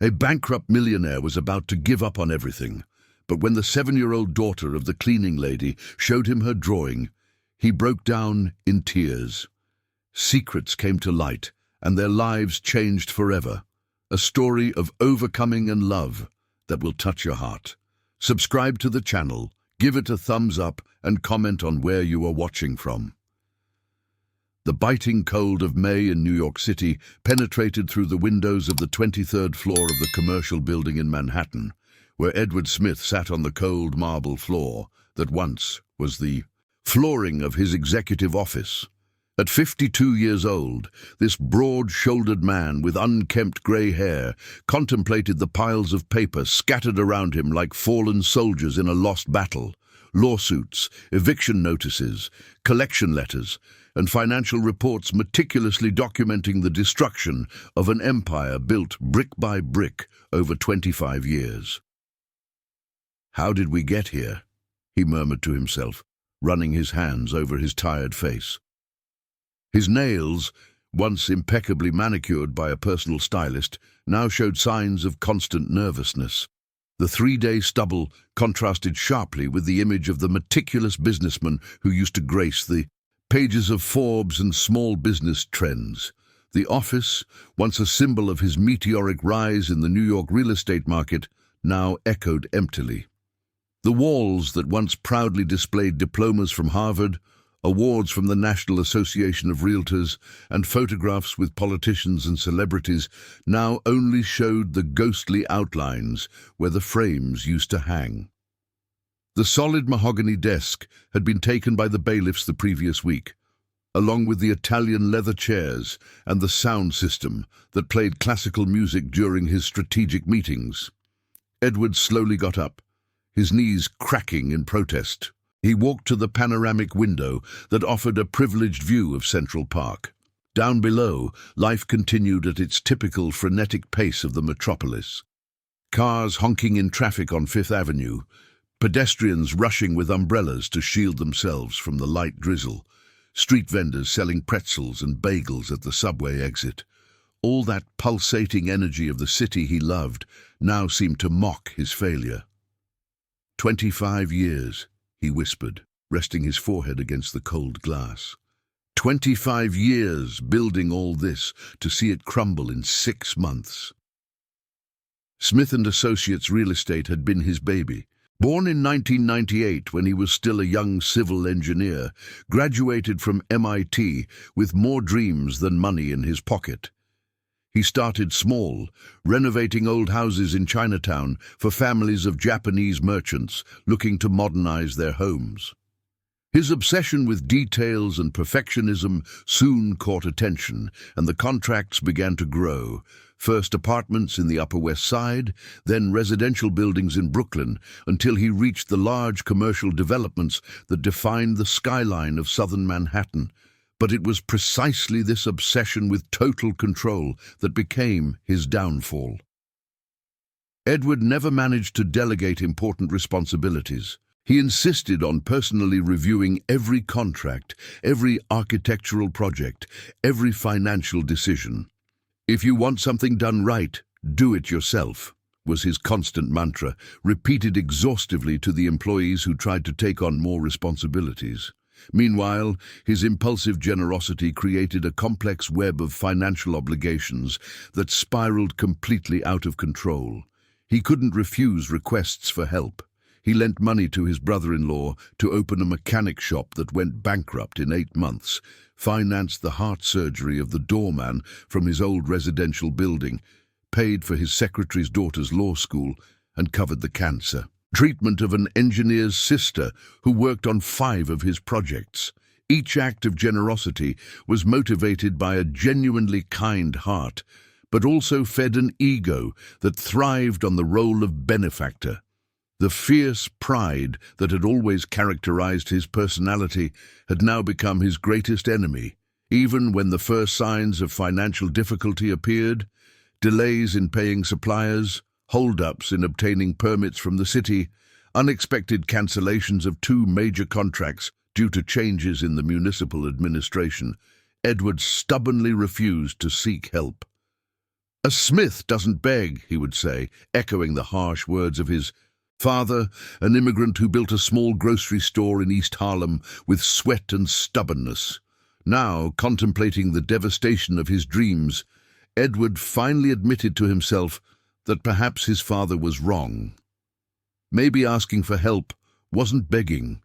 A bankrupt millionaire was about to give up on everything, but when the 7-year-old daughter of the cleaning lady showed him her drawing, he broke down in tears. Secrets came to light, and their lives changed forever. A story of overcoming and love that will touch your heart. Subscribe to the channel, give it a thumbs up, and comment on where you are watching from. The biting cold of May in New York City penetrated through the windows of the 23rd floor of the commercial building in Manhattan, where Edward Smith sat on the cold marble floor that once was the flooring of his executive office. At 52 years old, this broad-shouldered man with unkempt grey hair contemplated the piles of paper scattered around him like fallen soldiers in a lost battle. Lawsuits, eviction notices, collection letters, and financial reports meticulously documenting the destruction of an empire built brick by brick over 25 years. "How did we get here?" he murmured to himself, running his hands over his tired face. His nails, once impeccably manicured by a personal stylist, now showed signs of constant nervousness. The 3-day stubble contrasted sharply with the image of the meticulous businessman who used to grace the pages of Forbes and small business trends. The office, once a symbol of his meteoric rise in the New York real estate market, now echoed emptily. The walls that once proudly displayed diplomas from Harvard, awards from the National Association of Realtors, and photographs with politicians and celebrities now only showed the ghostly outlines where the frames used to hang. The solid mahogany desk had been taken by the bailiffs the previous week, along with the Italian leather chairs and the sound system that played classical music during his strategic meetings. Edward slowly got up, his knees cracking in protest. He walked to the panoramic window that offered a privileged view of Central Park. Down below, life continued at its typical frenetic pace of the metropolis. Cars honking in traffic on Fifth Avenue, pedestrians rushing with umbrellas to shield themselves from the light drizzle, street vendors selling pretzels and bagels at the subway exit. All that pulsating energy of the city he loved now seemed to mock his failure. 25 years, he whispered, resting his forehead against the cold glass. 25 years building all this to see it crumble in 6 months. Smith & Associates Real Estate had been his baby. Born in 1998 when he was still a young civil engineer, graduated from MIT with more dreams than money in his pocket. He started small, renovating old houses in Chinatown for families of Japanese merchants looking to modernize their homes. His obsession with details and perfectionism soon caught attention, and the contracts began to grow. First apartments in the Upper West Side, then residential buildings in Brooklyn, until he reached the large commercial developments that defined the skyline of southern Manhattan. But it was precisely this obsession with total control that became his downfall. Edward never managed to delegate important responsibilities. He insisted on personally reviewing every contract, every architectural project, every financial decision. "If you want something done right, do it yourself," was his constant mantra, repeated exhaustively to the employees who tried to take on more responsibilities. Meanwhile, his impulsive generosity created a complex web of financial obligations that spiraled completely out of control. He couldn't refuse requests for help. He lent money to his brother-in-law to open a mechanic shop that went bankrupt in 8 months, financed the heart surgery of the doorman from his old residential building, paid for his secretary's daughter's law school, and covered the cancer treatment of an engineer's sister who worked on 5 of his projects. Each act of generosity was motivated by a genuinely kind heart, but also fed an ego that thrived on the role of benefactor. The fierce pride that had always characterized his personality had now become his greatest enemy. Even when the first signs of financial difficulty appeared, delays in paying suppliers, hold-ups in obtaining permits from the city, unexpected cancellations of 2 major contracts due to changes in the municipal administration, Edward stubbornly refused to seek help. "A smith doesn't beg," he would say, echoing the harsh words of his father, an immigrant who built a small grocery store in East Harlem with sweat and stubbornness. Now, contemplating the devastation of his dreams, Edward finally admitted to himself that perhaps his father was wrong. Maybe asking for help wasn't begging,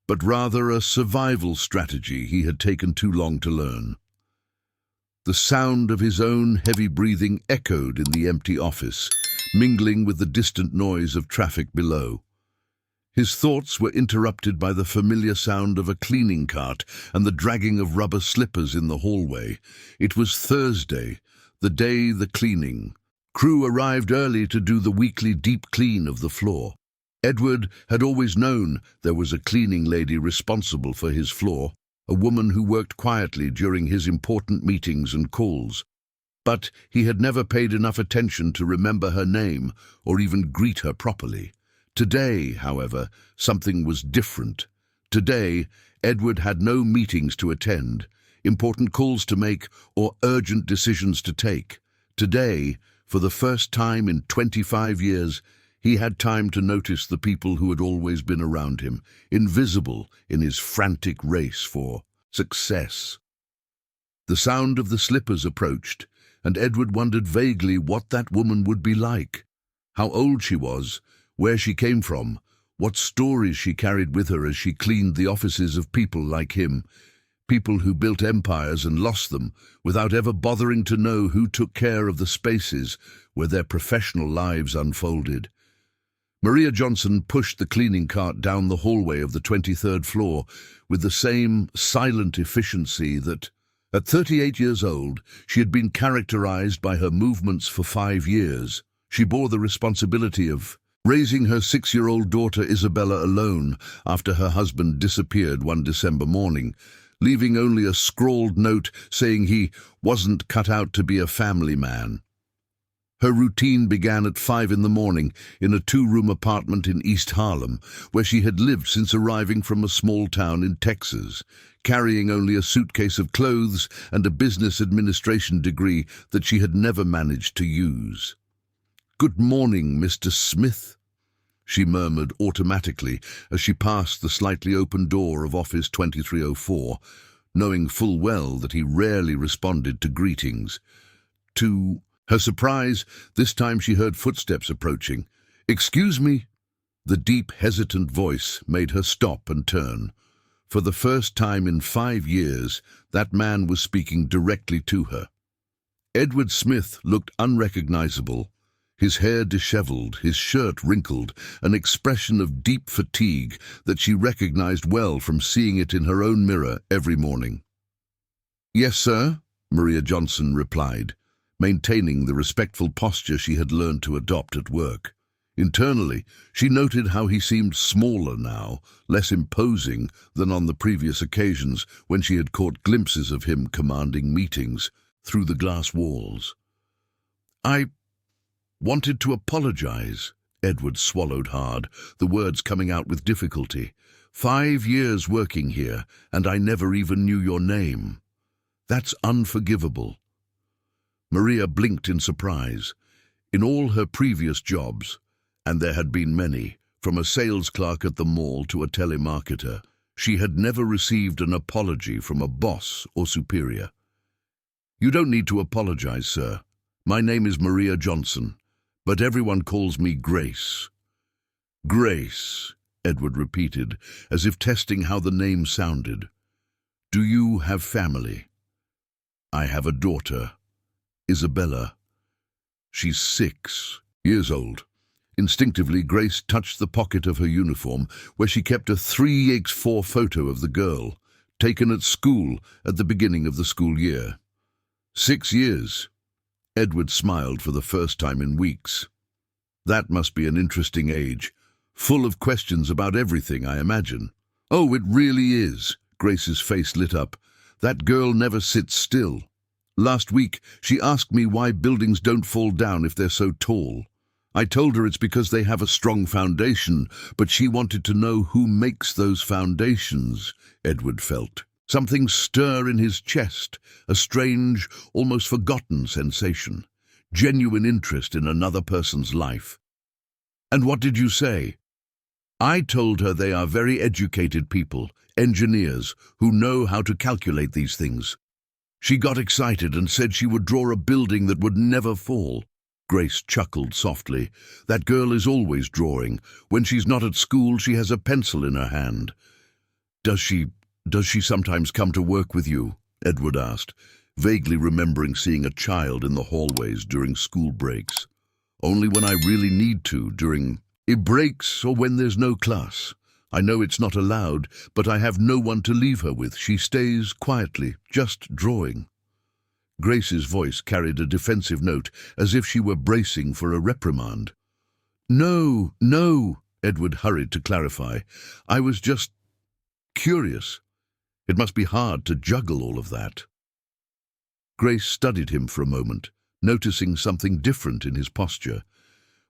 but rather a survival strategy he had taken too long to learn. The sound of his own heavy breathing echoed in the empty office, mingling with the distant noise of traffic below. His thoughts were interrupted by the familiar sound of a cleaning cart and the dragging of rubber slippers in the hallway. It was Thursday, the day the cleaning crew arrived early to do the weekly deep clean of the floor. Edward had always known there was a cleaning lady responsible for his floor, a woman who worked quietly during his important meetings and calls. But he had never paid enough attention to remember her name or even greet her properly. Today, however, something was different. Today, Edward had no meetings to attend, important calls to make, or urgent decisions to take. Today, for the first time in 25 years, he had time to notice the people who had always been around him, invisible in his frantic race for success. The sound of the slippers approached, and Edward wondered vaguely what that woman would be like, how old she was, where she came from, what stories she carried with her as she cleaned the offices of people like him, people who built empires and lost them without ever bothering to know who took care of the spaces where their professional lives unfolded. Maria Johnson pushed the cleaning cart down the hallway of the 23rd floor with the same silent efficiency that, at 38 years old, she had been characterized by her movements for 5 years. She bore the responsibility of raising her 6-year-old daughter Isabella alone after her husband disappeared one December morning, leaving only a scrawled note saying he wasn't cut out to be a family man. Her routine began at 5 in the morning in a 2-room apartment in East Harlem, where she had lived since arriving from a small town in Texas, carrying only a suitcase of clothes and a business administration degree that she had never managed to use. "Good morning, Mr. Smith," she murmured automatically as she passed the slightly open door of Office 2304, knowing full well that he rarely responded to greetings. To her surprise, this time she heard footsteps approaching. "Excuse me?" The deep, hesitant voice made her stop and turn. For the first time in 5 years, that man was speaking directly to her. Edward Smith looked unrecognizable, his hair disheveled, his shirt wrinkled, an expression of deep fatigue that she recognized well from seeing it in her own mirror every morning. "Yes, sir," Maria Johnson replied, maintaining the respectful posture she had learned to adopt at work. Internally, she noted how he seemed smaller now, less imposing than on the previous occasions when she had caught glimpses of him commanding meetings through the glass walls. "I wanted to apologize," Edward swallowed hard, the words coming out with difficulty. 5 years working here, and I never even knew your name. That's unforgivable." Maria blinked in surprise. In all her previous jobs, and there had been many, from a sales clerk at the mall to a telemarketer, she had never received an apology from a boss or superior. "You don't need to apologize, sir. My name is Maria Johnson, but everyone calls me Grace." "Grace," Edward repeated, as if testing how the name sounded. "Do you have family?" "I have a daughter, Isabella. She's 6 years old." Instinctively, Grace touched the pocket of her uniform, where she kept a 3x4 photo of the girl, taken at school at the beginning of the school year. 6 years. Edward smiled for the first time in weeks. "That must be an interesting age, full of questions about everything, I imagine." "Oh, it really is." Grace's face lit up. "That girl never sits still. Last week, she asked me why buildings don't fall down if they're so tall. I told her it's because they have a strong foundation, but she wanted to know who makes those foundations." Edward felt something stir in his chest, a strange, almost forgotten sensation. genuine interest in another person's life. "And what did you say?" "I told her they are very educated people, engineers, who know how to calculate these things." She got excited and said she would draw a building that would never fall. Grace chuckled softly. "That girl is always drawing. When she's not at school, she has a pencil in her hand." Does she sometimes come to work with you?" Edward asked, vaguely remembering seeing a child in the hallways during school breaks. "Only when I really need to, during breaks or when there's no class. I know it's not allowed, but I have no one to leave her with. She stays quietly, just drawing." Grace's voice carried a defensive note, as if she were bracing for a reprimand. No, Edward hurried to clarify. "I was just curious. It must be hard to juggle all of that." Grace studied him for a moment, noticing something different in his posture.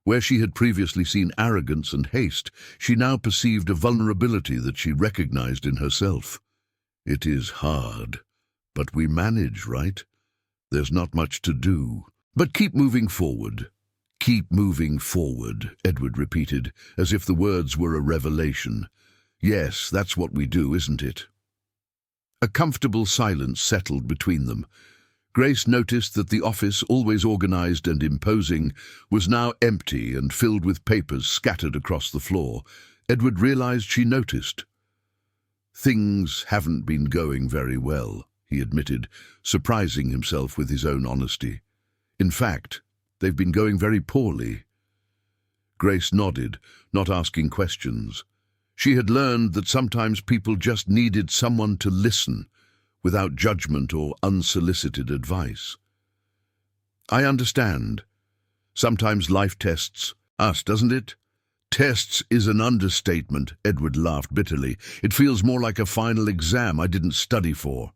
Where she had previously seen arrogance and haste, she now perceived a vulnerability that she recognized in herself. "It is hard, but we manage, right? There's not much to do. But keep moving forward." "Keep moving forward," Edward repeated, as if the words were a revelation. "Yes, that's what we do, isn't it?" A comfortable silence settled between them. Grace noticed that the office, always organized and imposing, was now empty and filled with papers scattered across the floor. Edward realized she noticed. "Things haven't been going very well," he admitted, surprising himself with his own honesty. "In fact, they've been going very poorly." Grace nodded, not asking questions. She had learned that sometimes people just needed someone to listen, without judgment or unsolicited advice. "I understand. Sometimes life tests us, doesn't it?" "Tests is an understatement," Edward laughed bitterly. "It feels more like a final exam I didn't study for."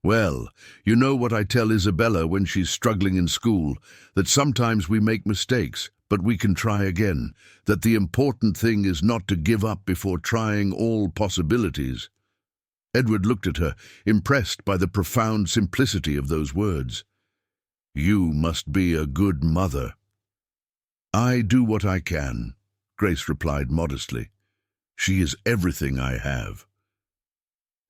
"Well, you know what I tell Isabella when she's struggling in school, that sometimes we make mistakes, but we can try again, that the important thing is not to give up before trying all possibilities." Edward looked at her, impressed by the profound simplicity of those words. "You must be a good mother." "I do what I can," Grace replied modestly. "She is everything I have."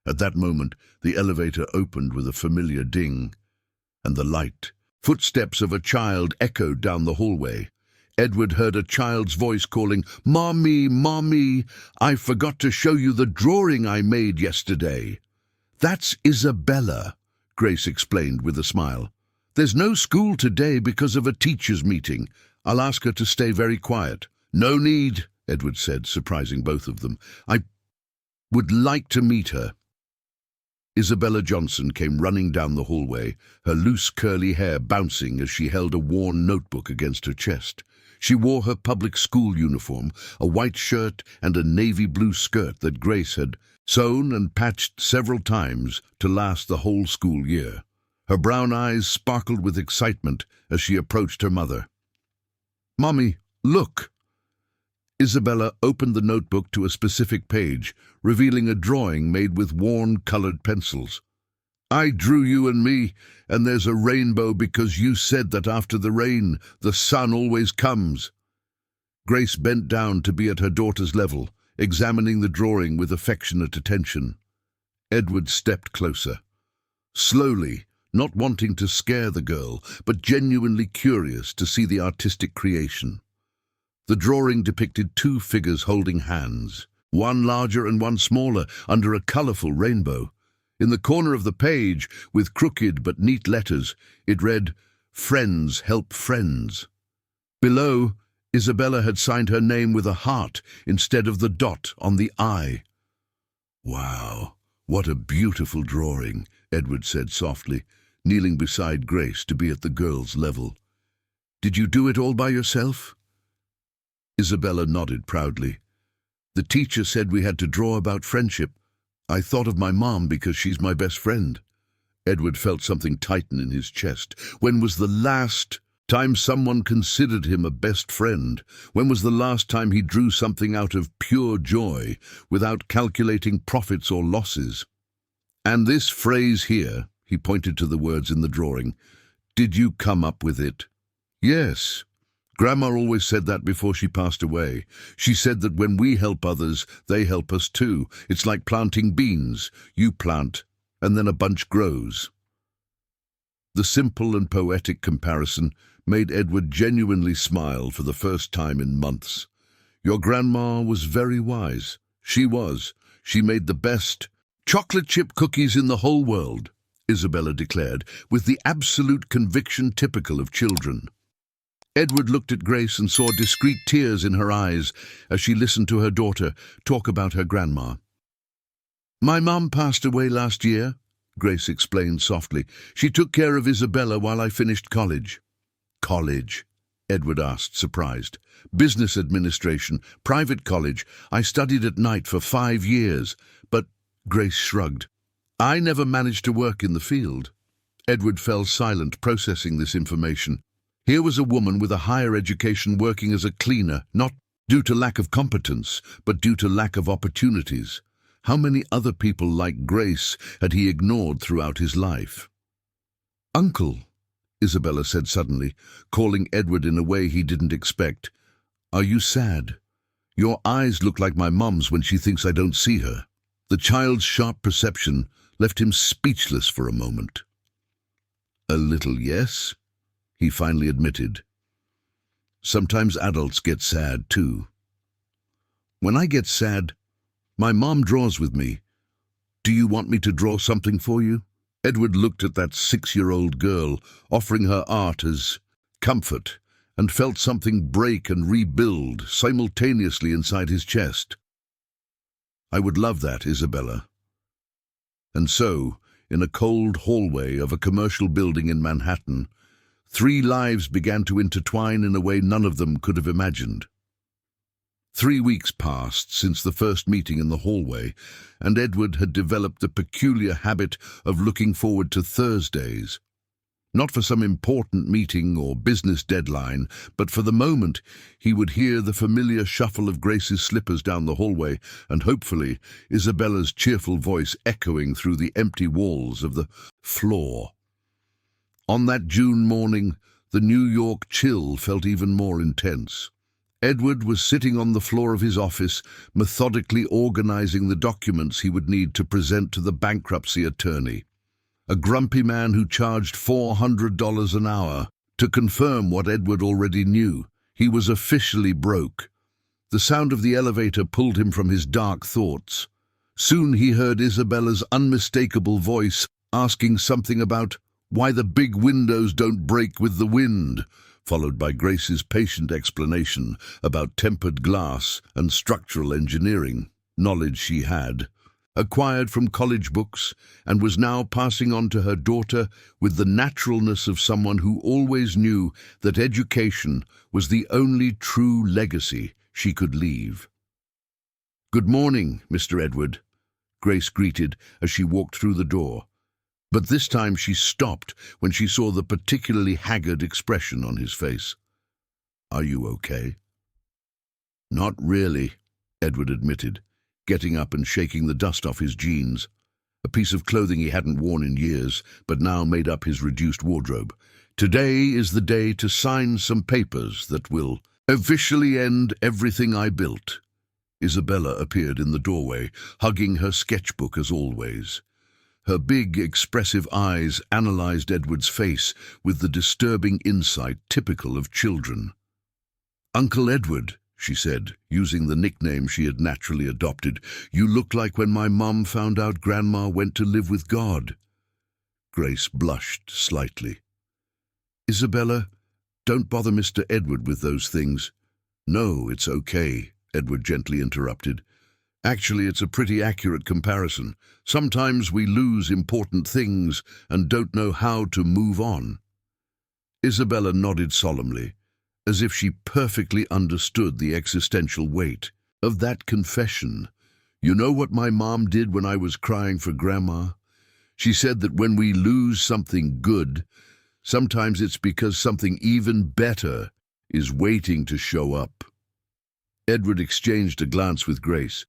At that moment, the elevator opened with a familiar ding, and the light. Footsteps of a child echoed down the hallway. Edward heard a child's voice calling, "Mommy, Mommy, I forgot to show you the drawing I made yesterday." "That's Isabella," Grace explained with a smile. "There's no school today because of a teachers' meeting. I'll ask her to stay very quiet." "No need," Edward said, surprising both of them. "I would like to meet her." Isabella Johnson came running down the hallway, her loose curly hair bouncing as she held a worn notebook against her chest. She wore her public school uniform, a white shirt and a navy blue skirt that Grace had sewn and patched several times to last the whole school year. Her brown eyes sparkled with excitement as she approached her mother. "Mommy, look!" Isabella opened the notebook to a specific page, revealing a drawing made with worn colored pencils. "I drew you and me, and there's a rainbow because you said that after the rain, the sun always comes." Grace bent down to be at her daughter's level, examining the drawing with affectionate attention. Edward stepped closer. Slowly, not wanting to scare the girl, but genuinely curious to see the artistic creation. The drawing depicted two figures holding hands, one larger and one smaller, under a colorful rainbow. In the corner of the page, with crooked but neat letters, it read, "Friends help friends." Below, Isabella had signed her name with a heart instead of the dot on the I. "Wow, what a beautiful drawing," Edward said softly, kneeling beside Grace to be at the girl's level. "Did you do it all by yourself?" Isabella nodded proudly. "The teacher said we had to draw about friendship. I thought of my mom because she's my best friend." Edward felt something tighten in his chest. When was the last time someone considered him a best friend? When was the last time he drew something out of pure joy, without calculating profits or losses? "And this phrase here," he pointed to the words in the drawing, "did you come up with it?" Yes. Grandma always said that before she passed away. She said that when we help others, they help us too. It's like planting beans. You plant, and then a bunch grows. The simple and poetic comparison made Edward genuinely smile for the first time in months. Your grandma was very wise. She was. She made the best chocolate chip cookies in the whole world, Isabella declared, with the absolute conviction typical of children. Edward looked at Grace and saw discreet tears in her eyes as she listened to her daughter talk about her grandma. "My mum passed away last year," Grace explained softly. "She took care of Isabella while I finished college." "College?" Edward asked, surprised. "Business administration, private college. I studied at night for 5 years, but—" Grace shrugged. "I never managed to work in the field." Edward fell silent, processing this information. Here was a woman with a higher education working as a cleaner, not due to lack of competence, but due to lack of opportunities. How many other people like Grace had he ignored throughout his life? "Uncle," Isabella said suddenly, calling Edward in a way he didn't expect. "Are you sad? Your eyes look like my mum's when she thinks I don't see her." The child's sharp perception left him speechless for a moment. "A little, yes," he finally admitted. "Sometimes adults get sad, too." "When I get sad, my mom draws with me. Do you want me to draw something for you?" Edward looked at that 6-year-old girl, offering her art as comfort, and felt something break and rebuild simultaneously inside his chest. "I would love that, Isabella." And so, in a cold hallway of a commercial building in Manhattan, 3 lives began to intertwine in a way none of them could have imagined. 3 weeks passed since the first meeting in the hallway, and Edward had developed the peculiar habit of looking forward to Thursdays. Not for some important meeting or business deadline, but for the moment he would hear the familiar shuffle of Grace's slippers down the hallway and hopefully Isabella's cheerful voice echoing through the empty walls of the floor. On that June morning, the New York chill felt even more intense. Edward was sitting on the floor of his office, methodically organizing the documents he would need to present to the bankruptcy attorney. A grumpy man who charged $400 an hour to confirm what Edward already knew. He was officially broke. The sound of the elevator pulled him from his dark thoughts. Soon he heard Isabella's unmistakable voice asking something about why the big windows don't break with the wind, followed by Grace's patient explanation about tempered glass and structural engineering, knowledge she had acquired from college books and was now passing on to her daughter with the naturalness of someone who always knew that education was the only true legacy she could leave. "Good morning, Mr. Edward," Grace greeted as she walked through the door. But this time she stopped when she saw the particularly haggard expression on his face. "Are you okay?" "Not really," Edward admitted, getting up and shaking the dust off his jeans, a piece of clothing he hadn't worn in years, but now made up his reduced wardrobe. "Today is the day to sign some papers that will officially end everything I built." Isabella appeared in the doorway, hugging her sketchbook as always. Her big, expressive eyes analyzed Edward's face with the disturbing insight typical of children. "Uncle Edward," she said, using the nickname she had naturally adopted, "you look like when my mum found out Grandma went to live with God." Grace blushed slightly. "Isabella, don't bother Mr. Edward with those things." "No, it's okay," Edward gently interrupted. "Actually, it's a pretty accurate comparison. Sometimes we lose important things and don't know how to move on." Isabella nodded solemnly, as if she perfectly understood the existential weight of that confession. "You know what my mom did when I was crying for Grandma? She said that when we lose something good, sometimes it's because something even better is waiting to show up." Edward exchanged a glance with Grace,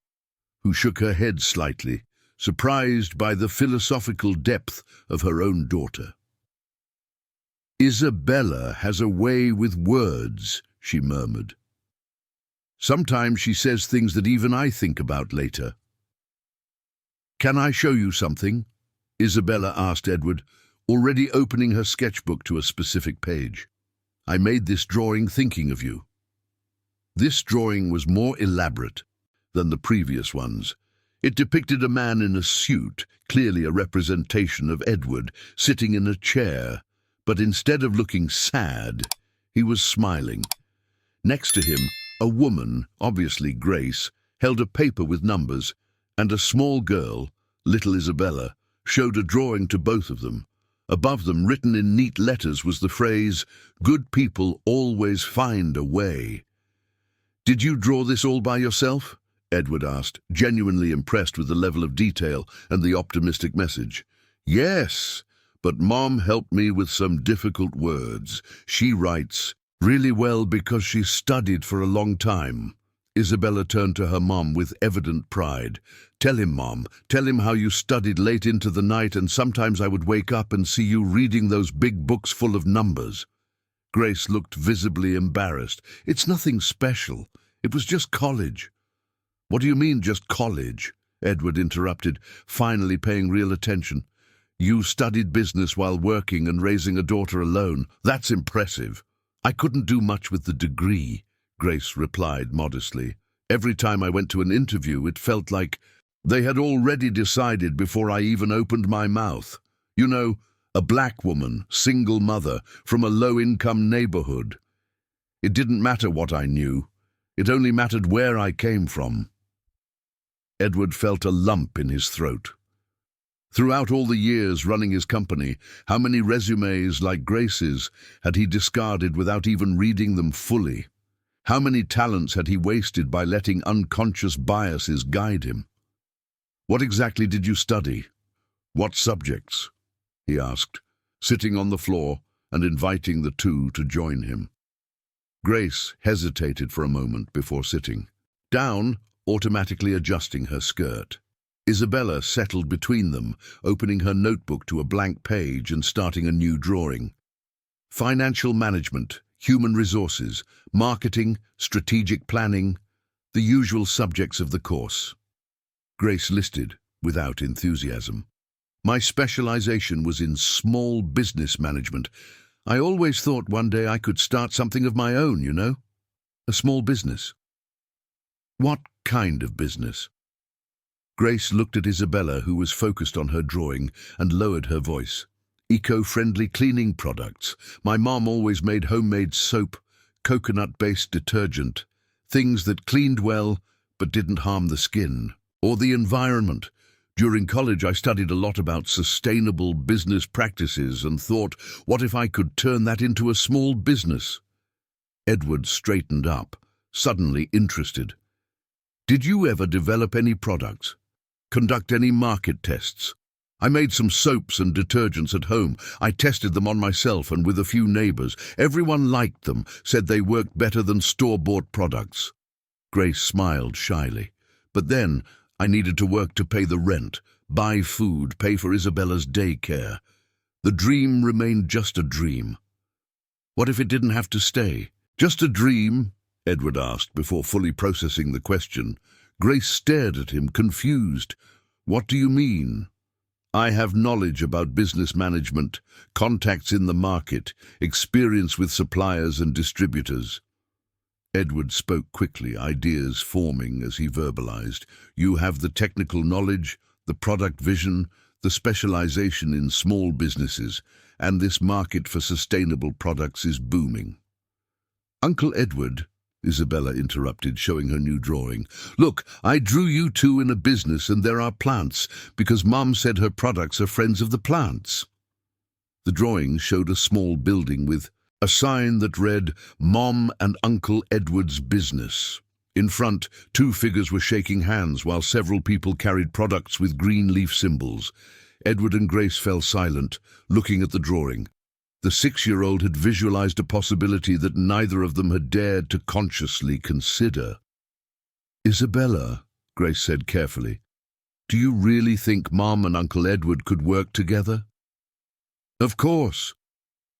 who shook her head slightly, surprised by the philosophical depth of her own daughter. Isabella has a way with words, she murmured. Sometimes she says things that even I think about later. Can I show you something? Isabella asked Edward, already opening her sketchbook to a specific page. I made this drawing thinking of you. This drawing was more elaborate than the previous ones. It depicted a man in a suit, clearly a representation of Edward, sitting in a chair, but instead of looking sad, he was smiling. Next to him, a woman, obviously Grace, held a paper with numbers, and a small girl, little Isabella, showed a drawing to both of them. Above them, written in neat letters, was the phrase, "Good people always find a way." Did you draw this all by yourself? Edward asked, genuinely impressed with the level of detail and the optimistic message. Yes, but Mom helped me with some difficult words. She writes really well because she studied for a long time. Isabella turned to her mom with evident pride. Tell him, Mom, tell him how you studied late into the night and sometimes I would wake up and see you reading those big books full of numbers. Grace looked visibly embarrassed. It's nothing special. It was just college. What do you mean, just college? Edward interrupted, finally paying real attention. You studied business while working and raising a daughter alone. That's impressive. I couldn't do much with the degree, Grace replied modestly. Every time I went to an interview, it felt like they had already decided before I even opened my mouth. You know, a black woman, single mother, from a low-income neighborhood. It didn't matter what I knew. It only mattered where I came from. Edward felt a lump in his throat. Throughout all the years running his company, how many resumes like Grace's had he discarded without even reading them fully? How many talents had he wasted by letting unconscious biases guide him? What exactly did you study? What subjects? He asked, sitting on the floor and inviting the two to join him. Grace hesitated for a moment before sitting down, automatically adjusting her skirt. Isabella settled between them, opening her notebook to a blank page and starting a new drawing. Financial management, human resources, marketing, strategic planning, the usual subjects of the course. Grace listed, without enthusiasm. My specialization was in small business management. I always thought one day I could start something of my own, you know? A small business. What kind of business? Grace looked at Isabella, who was focused on her drawing, and lowered her voice. Eco-friendly cleaning products. My mom always made homemade soap, coconut-based detergent, things that cleaned well but didn't harm the skin or the environment. During college, I studied a lot about sustainable business practices and thought, what if I could turn that into a small business? Edward straightened up, suddenly interested. Did you ever develop any products? Conduct any market tests? I made some soaps and detergents at home. I tested them on myself and with a few neighbors. Everyone liked them, said they worked better than store-bought products. Grace smiled shyly. But then I needed to work to pay the rent, buy food, pay for Isabella's daycare. The dream remained just a dream. What if it didn't have to stay? Just a dream? Edward asked before fully processing the question. Grace stared at him, confused. What do you mean? I have knowledge about business management, contacts in the market, experience with suppliers and distributors. Edward spoke quickly, ideas forming as he verbalized. You have the technical knowledge, the product vision, the specialization in small businesses, and this market for sustainable products is booming. Uncle Edward, Isabella interrupted, showing her new drawing. Look, I drew you two in a business and there are plants, because Mom said her products are friends of the plants. The drawing showed a small building with a sign that read, Mom and Uncle Edward's Business. In front, two figures were shaking hands while several people carried products with green leaf symbols. Edward and Grace fell silent, looking at the drawing. The 6-year-old had visualized a possibility that neither of them had dared to consciously consider. Isabella, Grace said carefully, do you really think Mom and Uncle Edward could work together? Of course.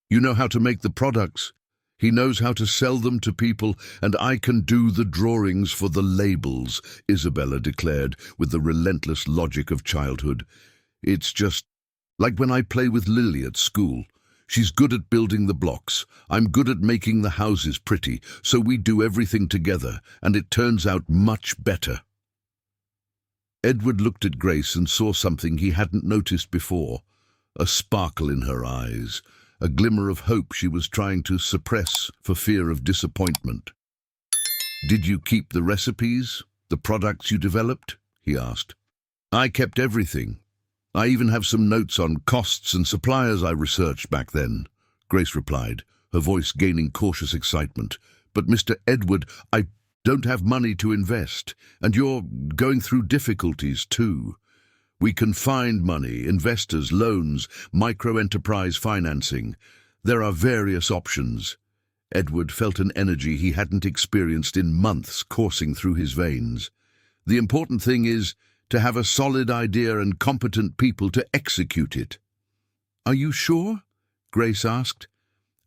You know how to make the products. He knows how to sell them to people, and I can do the drawings for the labels, Isabella declared with the relentless logic of childhood. It's just like when I play with Lily at school. She's good at building the blocks. I'm good at making the houses pretty, so we do everything together, and it turns out much better. Edward looked at Grace and saw something he hadn't noticed before, a sparkle in her eyes, a glimmer of hope she was trying to suppress for fear of disappointment. "Did you keep the recipes, the products you developed?" he asked. "I kept everything. I even have some notes on costs and suppliers I researched back then," Grace replied, her voice gaining cautious excitement. "But Mr. Edward, I don't have money to invest, and you're going through difficulties too. We can find money, investors, loans, micro-enterprise financing. There are various options." Edward felt an energy he hadn't experienced in months coursing through his veins. "The important thing is to have a solid idea and competent people to execute it." "Are you sure?" Grace asked.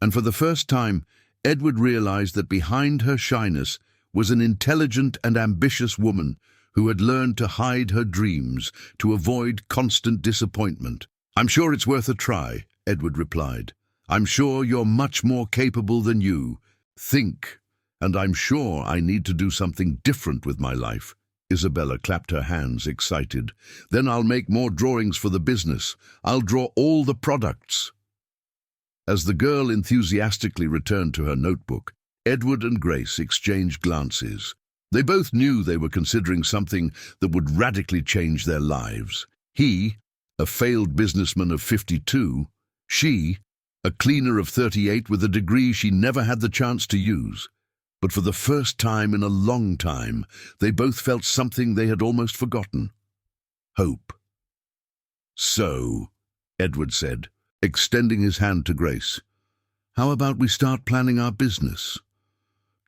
And for the first time, Edward realized that behind her shyness was an intelligent and ambitious woman who had learned to hide her dreams to avoid constant disappointment. "I'm sure it's worth a try," Edward replied. "I'm sure you're much more capable than you think, and I'm sure I need to do something different with my life." Isabella clapped her hands, excited. "Then I'll make more drawings for the business. I'll draw all the products." As the girl enthusiastically returned to her notebook, Edward and Grace exchanged glances. They both knew they were considering something that would radically change their lives. He, a failed businessman of 52, she, a cleaner of 38 with a degree she never had the chance to use. But for the first time in a long time, they both felt something they had almost forgotten: hope. "So," Edward said, extending his hand to Grace, "how about we start planning our business?"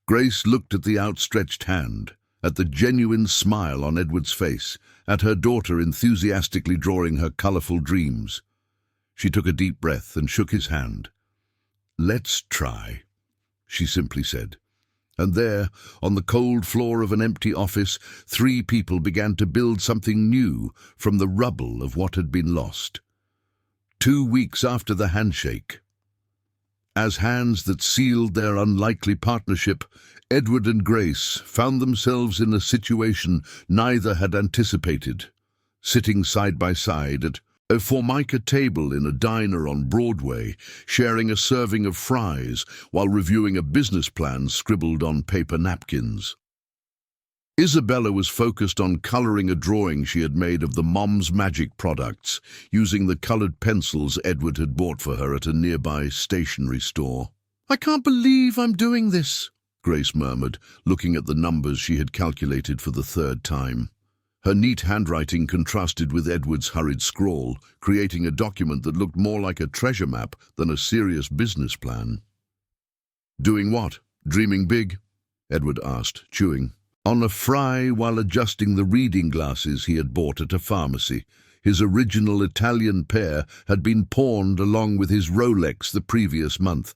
Grace looked at the outstretched hand, at the genuine smile on Edward's face, at her daughter enthusiastically drawing her colorful dreams. She took a deep breath and shook his hand. "Let's try," she simply said. And there, on the cold floor of an empty office, 3 people began to build something new from the rubble of what had been lost. 2 weeks after the handshake, as hands that sealed their unlikely partnership, Edward and Grace found themselves in a situation neither had anticipated, sitting side by side at a formica table in a diner on Broadway, sharing a serving of fries while reviewing a business plan scribbled on paper napkins. Isabella was focused on coloring a drawing she had made of the Mom's Magic products, using the colored pencils Edward had bought for her at a nearby stationery store. "I can't believe I'm doing this," Grace murmured, looking at the numbers she had calculated for the 3rd time. Her neat handwriting contrasted with Edward's hurried scrawl, creating a document that looked more like a treasure map than a serious business plan. "Doing what? Dreaming big?" Edward asked, chewing. On a fry while adjusting the reading glasses he had bought at a pharmacy. His original Italian pair had been pawned along with his Rolex the previous month.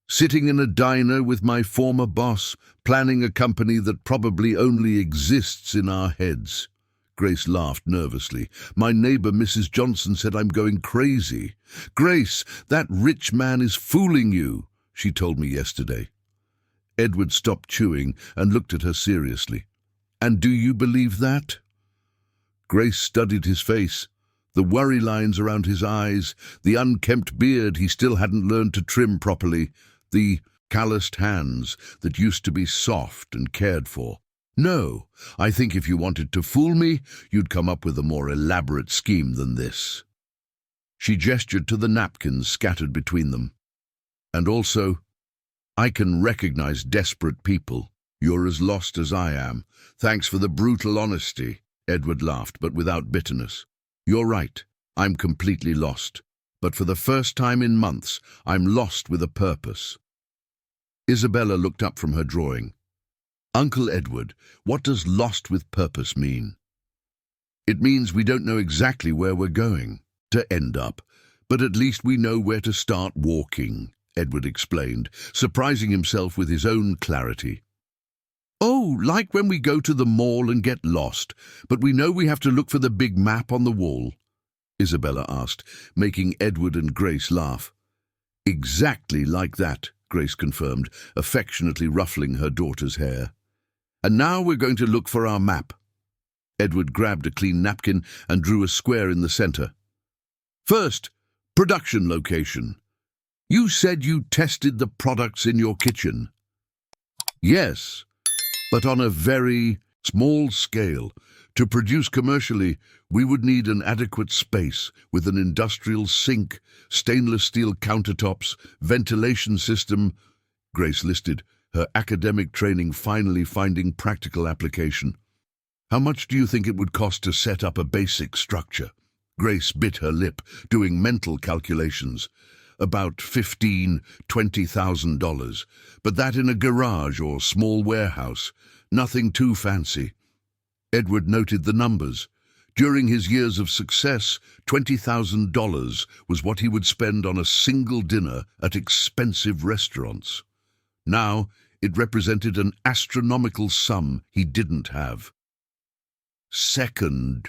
"Sitting in a diner with my former boss, planning a company that probably only exists in our heads." Grace laughed nervously. "My neighbor, Mrs. Johnson, said I'm going crazy." "Grace, that rich man is fooling you," she told me yesterday. Edward stopped chewing and looked at her seriously. "And do you believe that?" Grace studied his face, the worry lines around his eyes, the unkempt beard he still hadn't learned to trim properly, the calloused hands that used to be soft and cared for. "No, I think if you wanted to fool me, you'd come up with a more elaborate scheme than this." She gestured to the napkins scattered between them. "And also, I can recognize desperate people. You're as lost as I am. Thanks for the brutal honesty." Edward laughed, but without bitterness. "You're right. I'm completely lost. But for the first time in months, I'm lost with a purpose." Isabella looked up from her drawing. "Uncle Edward, what does lost with purpose mean?" "It means we don't know exactly where we're going to end up, But at least we know where to start walking, Edward explained, surprising himself with his own clarity. Oh, like when we go to the mall and get lost, but we know we have to look for the big map on the wall, Isabella asked, making Edward and Grace laugh. Exactly like that, Grace confirmed, affectionately ruffling her daughter's hair. And now we're going to look for our map. Edward grabbed a clean napkin and drew a square in the center. First, production location. You said you tested the products in your kitchen. Yes, but on a very small scale. To produce commercially, we would need an adequate space with an industrial sink, stainless steel countertops, ventilation system. Grace listed, her academic training finally finding practical application. How much do you think it would cost to set up a basic structure? Grace bit her lip, doing mental calculations. About $15,000–20,000, but that in a garage or small warehouse. Nothing too fancy. Edward noted the numbers. During his years of success, $20,000 was what he would spend on a single dinner at expensive restaurants. Now, it represented an astronomical sum he didn't have. Second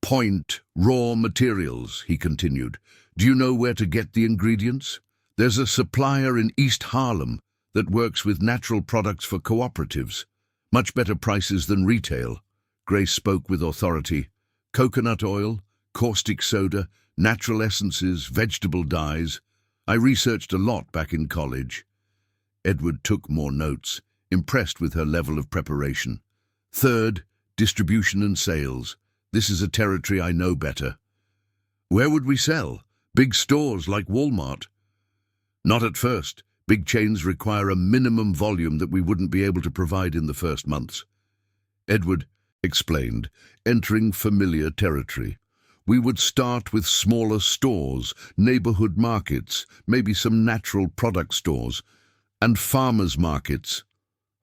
point, raw materials, he continued. Do you know where to get the ingredients? There's a supplier in East Harlem that works with natural products for cooperatives. Much better prices than retail. Grace spoke with authority. Coconut oil, caustic soda, natural essences, vegetable dyes. I researched a lot back in college. Edward took more notes, impressed with her level of preparation. Third, distribution and sales. This is a territory I know better. Where would we sell? Big stores like Walmart? Not at first. Big chains require a minimum volume that we wouldn't be able to provide in the first months. Edward explained, entering familiar territory. We would start with smaller stores, neighborhood markets, maybe some natural product stores, and farmers' markets.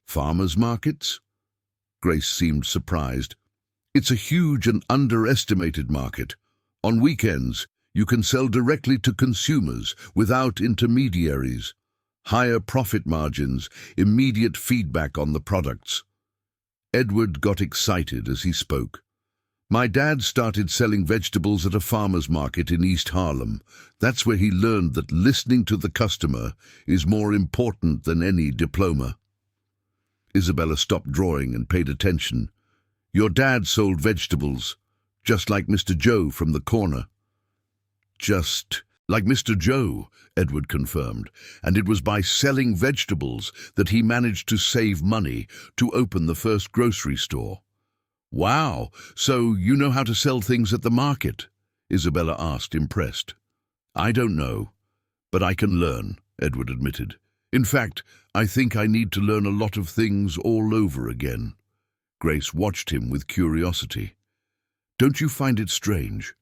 Farmers' markets? Grace seemed surprised. It's a huge and underestimated market. On weekends, you can sell directly to consumers without intermediaries. Higher profit margins, immediate feedback on the products. Edward got excited as he spoke. My dad started selling vegetables at a farmer's market in East Harlem. That's where he learned that listening to the customer is more important than any diploma. Isabella stopped drawing and paid attention. Your dad sold vegetables, just like Mr. Joe from the corner. Just like Mr. Joe, Edward confirmed, and it was by selling vegetables that he managed to save money to open the first grocery store. Wow, so you know how to sell things at the market? Isabella asked, impressed. I don't know, but I can learn, Edward admitted. In fact, I think I need to learn a lot of things all over again. Grace watched him with curiosity. Don't you find it strange?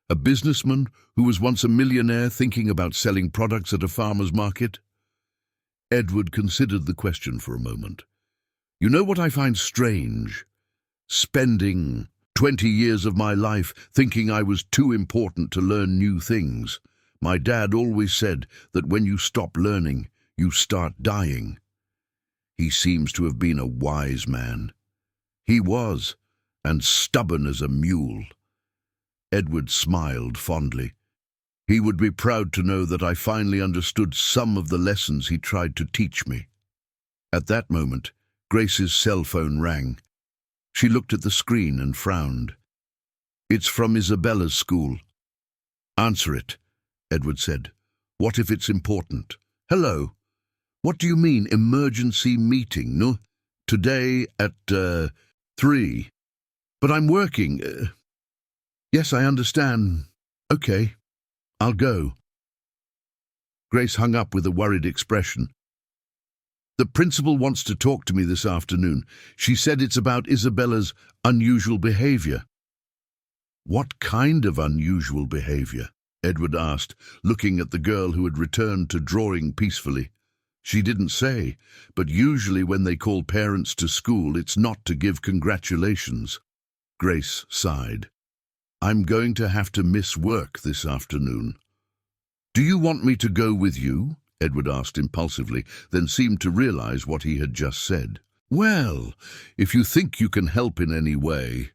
A businessman who was once a millionaire thinking about selling products at a farmer's market? Edward considered the question for a moment. You know what I find strange? Spending 20 years of my life thinking I was too important to learn new things. My dad always said that when you stop learning, you start dying. He seems to have been a wise man. He was, and stubborn as a mule. Edward smiled fondly. He would be proud to know that I finally understood some of the lessons he tried to teach me. At that moment, Grace's cell phone rang. She looked at the screen and frowned. It's from Isabella's school. Answer it, Edward said. What if it's important? Hello. What do you mean, emergency meeting, no? Today at 3. But I'm working. Yes, I understand. Okay, I'll go. Grace hung up with a worried expression. The principal wants to talk to me this afternoon. She said it's about Isabella's unusual behavior. What kind of unusual behavior? Edward asked, looking at the girl who had returned to drawing peacefully. She didn't say, but usually when they call parents to school, it's not to give congratulations. Grace sighed. I'm going to have to miss work this afternoon. "Do you want me to go with you?" Edward asked impulsively, then seemed to realize what he had just said. "Well, if you think you can help in any way."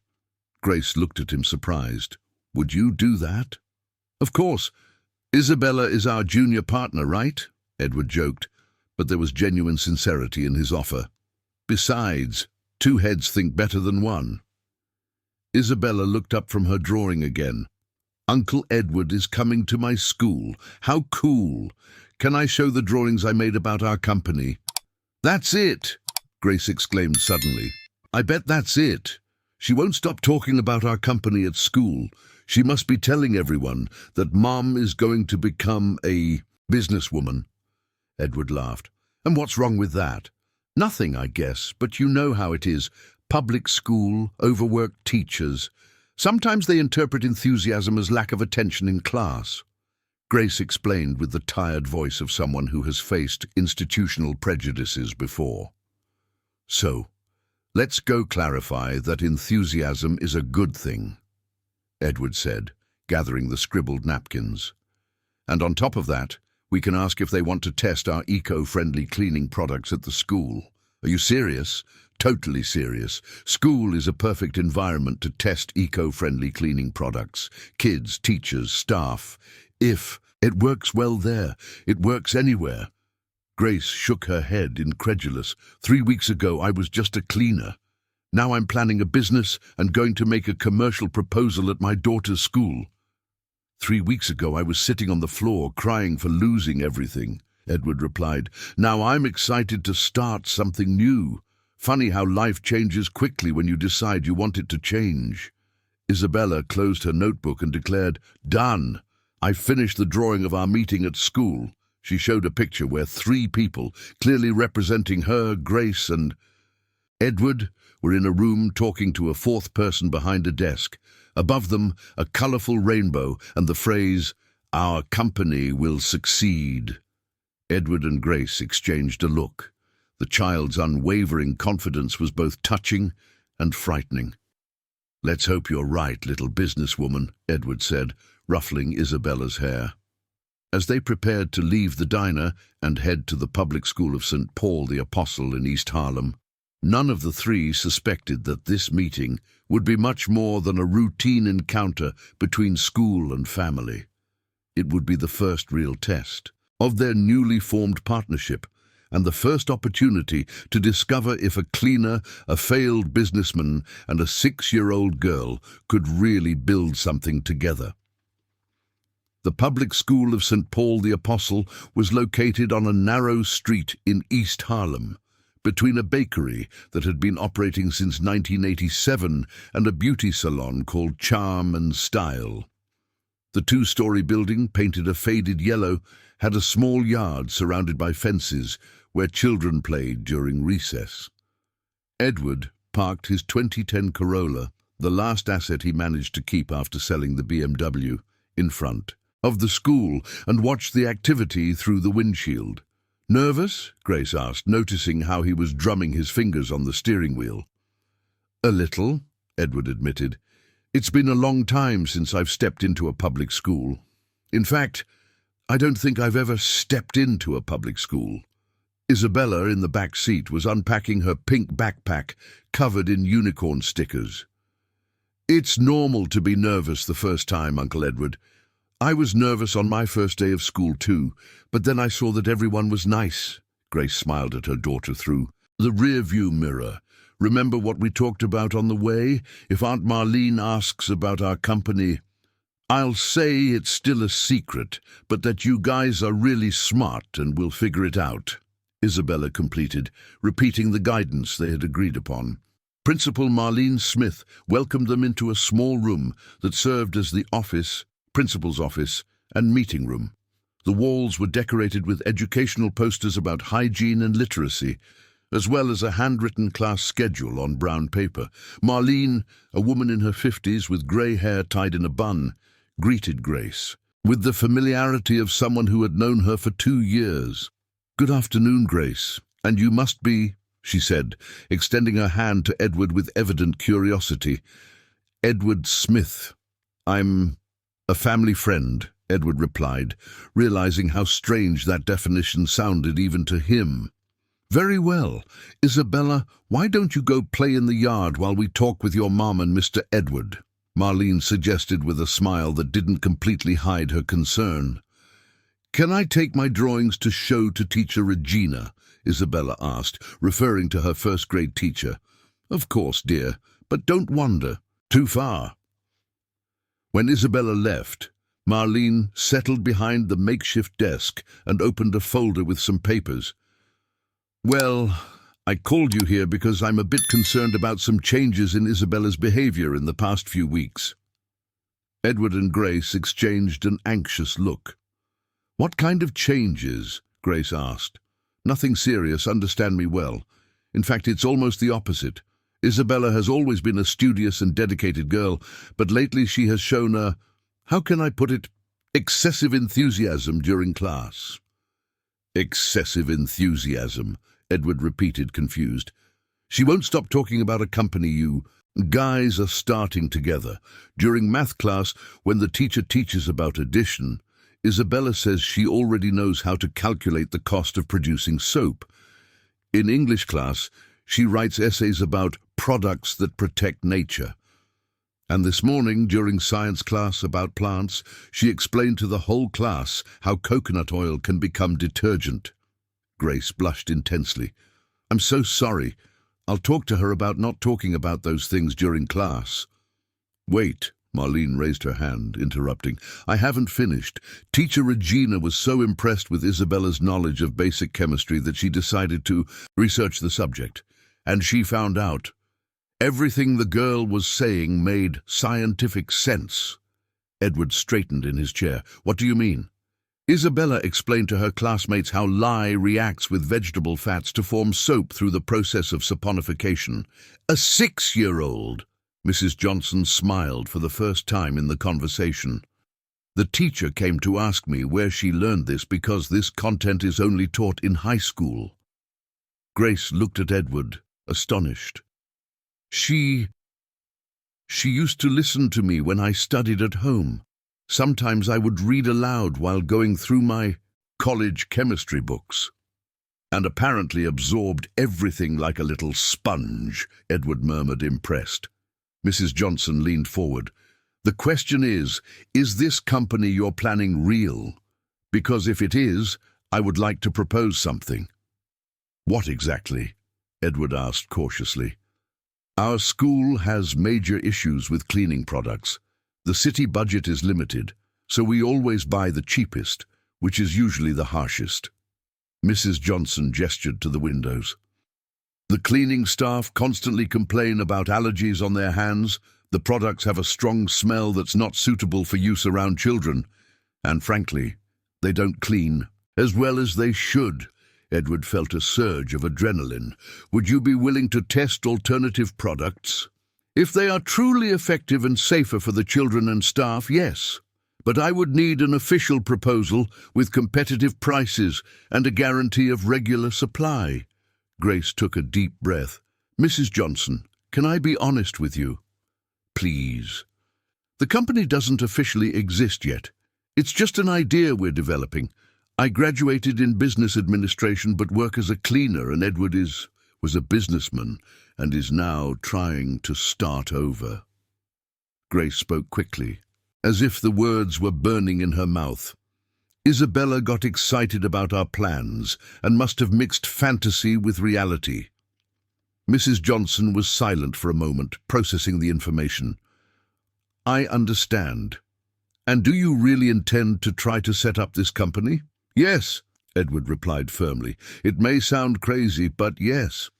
Grace looked at him surprised. "Would you do that?" "Of course. Isabella is our junior partner, right?" Edward joked, but there was genuine sincerity in his offer. "Besides, two heads think better than one." Isabella looked up from her drawing again. "Uncle Edward is coming to my school. How cool! Can I show the drawings I made about our company?" "That's it!" Grace exclaimed suddenly. "I bet that's it. She won't stop talking about our company at school. She must be telling everyone that Mom is going to become a businesswoman." Edward laughed. "And what's wrong with that?" "Nothing, I guess, but you know how it is. Public school, overworked teachers. Sometimes they interpret enthusiasm as lack of attention in class." Grace explained with the tired voice of someone who has faced institutional prejudices before. "So, let's go clarify that enthusiasm is a good thing," Edward said, gathering the scribbled napkins. "And on top of that, we can ask if they want to test our eco-friendly cleaning products at the school. Are you serious?" "Totally serious. School is a perfect environment to test eco-friendly cleaning products. Kids, teachers, staff. If it works well there, it works anywhere." Grace shook her head, incredulous. 3 weeks ago, I was just a cleaner. Now I'm planning a business and going to make a commercial proposal at my daughter's school. 3 weeks ago, I was sitting on the floor crying for losing everything," Edward replied. "Now I'm excited to start something new. Funny how life changes quickly when you decide you want it to change." Isabella closed her notebook and declared, "Done. I finished the drawing of our meeting at school." She showed a picture where 3 people, clearly representing her, Grace, and Edward, were in a room talking to a 4th person behind a desk. Above them, a colorful rainbow and the phrase, "Our company will succeed." Edward and Grace exchanged a look. The child's unwavering confidence was both touching and frightening. "Let's hope you're right, little businesswoman," Edward said, ruffling Isabella's hair. As they prepared to leave the diner and head to the public school of St. Paul the Apostle in East Harlem, none of the 3 suspected that this meeting would be much more than a routine encounter between school and family. It would be the first real test of their newly formed partnership, and the first opportunity to discover if a cleaner, a failed businessman, and a 6-year-old girl could really build something together. The public school of St. Paul the Apostle was located on a narrow street in East Harlem, between a bakery that had been operating since 1987 and a beauty salon called Charm and Style. The 2-story building, painted a faded yellow, had a small yard surrounded by fences where children played during recess. Edward parked his 2010 Corolla, the last asset he managed to keep after selling the BMW, in front of the school and watched the activity through the windshield. "Nervous?" Grace asked, noticing how he was drumming his fingers on the steering wheel. "A little," Edward admitted. "It's been a long time since I've stepped into a public school. In fact, I don't think I've ever stepped into a public school." Isabella, in the back seat, was unpacking her pink backpack covered in unicorn stickers. "It's normal to be nervous the first time, Uncle Edward. I was nervous on my first day of school too, but then I saw that everyone was nice." Grace smiled at her daughter through the rear-view mirror. "Remember what we talked about on the way? If Aunt Marlene asks about our company, I'll say it's still a secret, but that you guys are really smart and will figure it out," Isabella completed, repeating the guidance they had agreed upon. Principal Marlene Smith welcomed them into a small room that served as the principal's office, and meeting room. The walls were decorated with educational posters about hygiene and literacy, as well as a handwritten class schedule on brown paper. Marlene, a woman in her 50s with grey hair tied in a bun, greeted Grace with the familiarity of someone who had known her for 2 years. "Good afternoon, Grace. And you must be," she said, extending her hand to Edward with evident curiosity. "Edward Smith. I'm a family friend," Edward replied, realizing how strange that definition sounded even to him. "Very well. Isabella, why don't you go play in the yard while we talk with your mom and Mr. Edward?" Marlene suggested with a smile that didn't completely hide her concern. "Can I take my drawings to show to teacher Regina?" Isabella asked, referring to her first-grade teacher. "Of course, dear, but don't wander too far." When Isabella left, Marlene settled behind the makeshift desk and opened a folder with some papers. "Well, I called you here because I'm a bit concerned about some changes in Isabella's behavior in the past few weeks." Edward and Grace exchanged an anxious look. "What kind of changes?" Grace asked. "Nothing serious, understand me well. In fact, it's almost the opposite. Isabella has always been a studious and dedicated girl, but lately she has shown how can I put it, excessive enthusiasm during class." "Excessive enthusiasm," Edward repeated, confused. "She won't stop talking about a company you guys are starting together. During math class, when the teacher teaches about addition, Isabella says she already knows how to calculate the cost of producing soap. In English class, she writes essays about products that protect nature. And this morning, during science class about plants, she explained to the whole class how coconut oil can become detergent." Grace blushed intensely. "I'm so sorry. I'll talk to her about not talking about those things during class." "Wait," Marlene raised her hand, interrupting. "I haven't finished. Teacher Regina was so impressed with Isabella's knowledge of basic chemistry that she decided to research the subject. And she found out everything the girl was saying made scientific sense." Edward straightened in his chair. "What do you mean?" "Isabella explained to her classmates how lye reacts with vegetable fats to form soap through the process of saponification." "A 6-year-old!" Mrs. Johnson smiled for the first time in the conversation. "The teacher came to ask me where she learned this because this content is only taught in high school." Grace looked at Edward, astonished. She used to listen to me when I studied at home. Sometimes I would read aloud while going through my college chemistry books." "And apparently absorbed everything like a little sponge," Edward murmured, impressed. Mrs. Johnson leaned forward. "The question is this company you're planning real? Because if it is, I would like to propose something." "What exactly?" Edward asked cautiously. "Our school has major issues with cleaning products. The city budget is limited, so we always buy the cheapest, which is usually the harshest." Mrs. Johnson gestured to the windows. "The cleaning staff constantly complain about allergies on their hands. The products have a strong smell that's not suitable for use around children. And frankly, they don't clean as well as they should." Edward felt a surge of adrenaline. "Would you be willing to test alternative products? If they are truly effective and safer for the children and staff, yes. But I would need an official proposal with competitive prices and a guarantee of regular supply." Grace took a deep breath. "Mrs. Johnson, can I be honest with you?" "Please." "The company doesn't officially exist yet. It's just an idea we're developing. I graduated in business administration but work as a cleaner, and Edward was a businessman and is now trying to start over." Grace spoke quickly, as if the words were burning in her mouth. "Isabella got excited about our plans and must have mixed fantasy with reality." Mrs. Johnson was silent for a moment, processing the information. "I understand. And do you really intend to try to set up this company?" "Yes," Edward replied firmly. "It may sound crazy, but yes."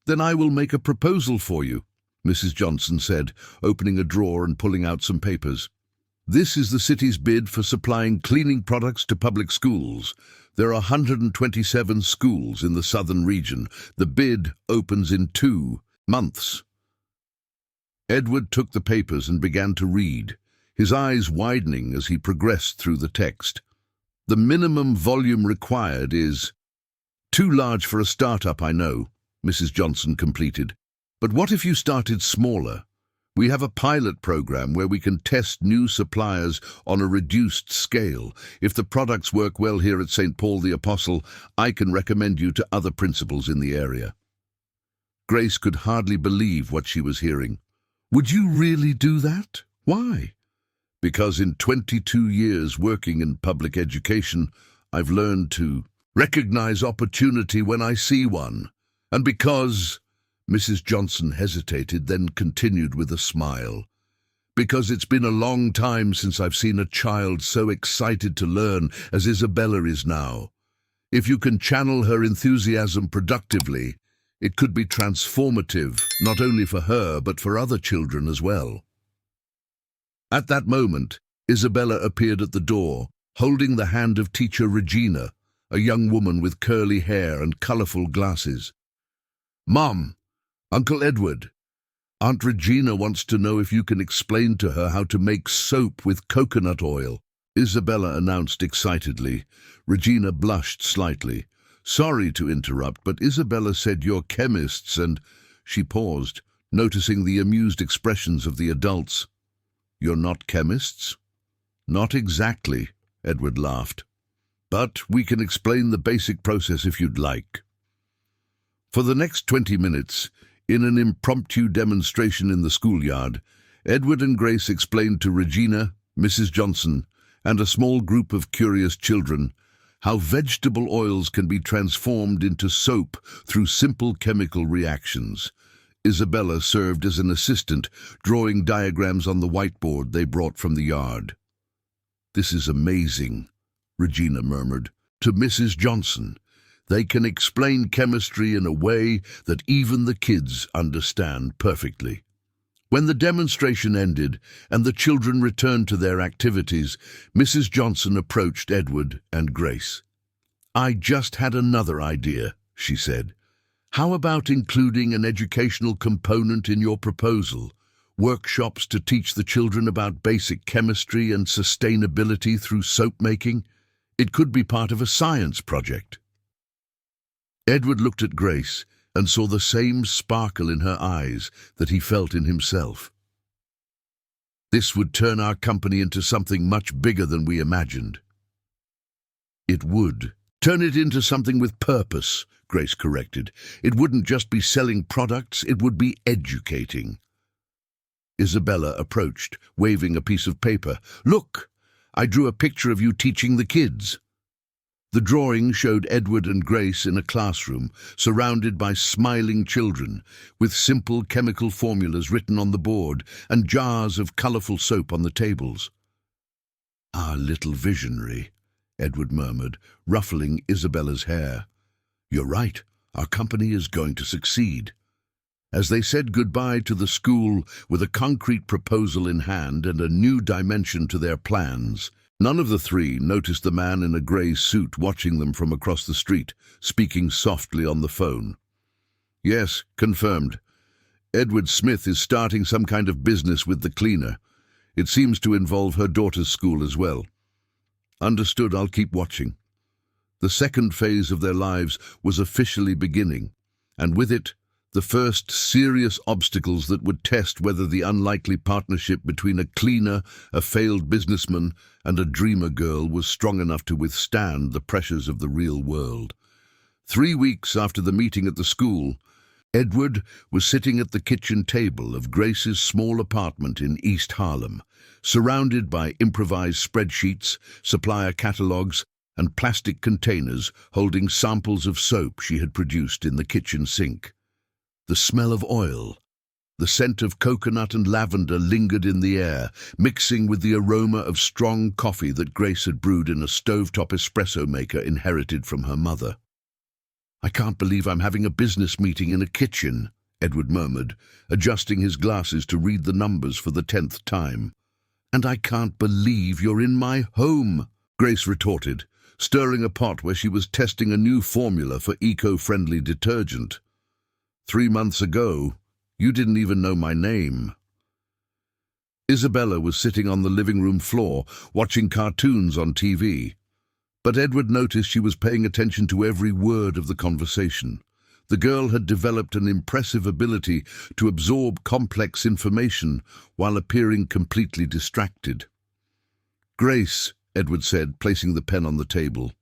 "Then I will make a proposal for you," Mrs. Johnson said, opening a drawer and pulling out some papers. "This is the city's bid for supplying cleaning products to public schools. There are 127 schools in the southern region. The bid opens in 2 months. Edward took the papers and began to read, his eyes widening as he progressed through the text. "The minimum volume required is too large for a startup, I know," Mrs. Johnson completed. "But what if you started smaller? We have a pilot program where we can test new suppliers on a reduced scale. If the products work well here at St. Paul the Apostle, I can recommend you to other principals in the area." Grace could hardly believe what she was hearing. "Would you really do that? Why?" "Because in 22 years working in public education, I've learned to recognize opportunity when I see one. And because—" Mrs. Johnson hesitated, then continued with a smile. "Because it's been a long time since I've seen a child so excited to learn as Isabella is now. If you can channel her enthusiasm productively, it could be transformative, not only for her, but for other children as well." At that moment, Isabella appeared at the door, holding the hand of teacher Regina, a young woman with curly hair and colorful glasses. "Mom, Uncle Edward, Aunt Regina wants to know if you can explain to her how to make soap with coconut oil," Isabella announced excitedly. Regina blushed slightly. "Sorry to interrupt, but Isabella said you're chemists and—" She paused, noticing the amused expressions of the adults. "You're not chemists?" "Not exactly," Edward laughed. "But we can explain the basic process if you'd like." For the next 20 minutes, in an impromptu demonstration in the schoolyard, Edward and Grace explained to Regina, Mrs. Johnson, and a small group of curious children how vegetable oils can be transformed into soap through simple chemical reactions. Isabella served as an assistant, drawing diagrams on the whiteboard they brought from the yard. "This is amazing," Regina murmured to Mrs. Johnson. "They can explain chemistry in a way that even the kids understand perfectly." When the demonstration ended and the children returned to their activities, Mrs. Johnson approached Edward and Grace. "I just had another idea," she said. "How about including an educational component in your proposal? Workshops to teach the children about basic chemistry and sustainability through soap making? It could be part of a science project." Edward looked at Grace and saw the same sparkle in her eyes that he felt in himself. "This would turn our company into something much bigger than we imagined." "It would. Turn it into something with purpose," Grace corrected. "It wouldn't just be selling products, it would be educating." Isabella approached, waving a piece of paper. "Look, I drew a picture of you teaching the kids." The drawing showed Edward and Grace in a classroom, surrounded by smiling children, with simple chemical formulas written on the board and jars of colorful soap on the tables. "Our little visionary," Edward murmured, ruffling Isabella's hair. "You're right, our company is going to succeed." As they said goodbye to the school with a concrete proposal in hand and a new dimension to their plans, none of the three noticed the man in a grey suit watching them from across the street, speaking softly on the phone. "Yes, confirmed. Edward Smith is starting some kind of business with the cleaner. It seems to involve her daughter's school as well." "Understood, I'll keep watching." The second phase of their lives was officially beginning, and with it, the first serious obstacles that would test whether the unlikely partnership between a cleaner, a failed businessman, and a dreamer girl was strong enough to withstand the pressures of the real world. 3 weeks after the meeting at the school, Edward was sitting at the kitchen table of Grace's small apartment in East Harlem, surrounded by improvised spreadsheets, supplier catalogs, and plastic containers holding samples of soap she had produced in the kitchen sink. The smell of oil, the scent of coconut and lavender lingered in the air, mixing with the aroma of strong coffee that Grace had brewed in a stovetop espresso maker inherited from her mother. "I can't believe I'm having a business meeting in a kitchen," Edward murmured, adjusting his glasses to read the numbers for the 10th time. "And I can't believe you're in my home," Grace retorted, stirring a pot where she was testing a new formula for eco-friendly detergent. 3 months ago, you didn't even know my name." Isabella was sitting on the living room floor, watching cartoons on TV. But Edward noticed she was paying attention to every word of the conversation. The girl had developed an impressive ability to absorb complex information while appearing completely distracted. "Grace," Edward said, placing the pen on the table,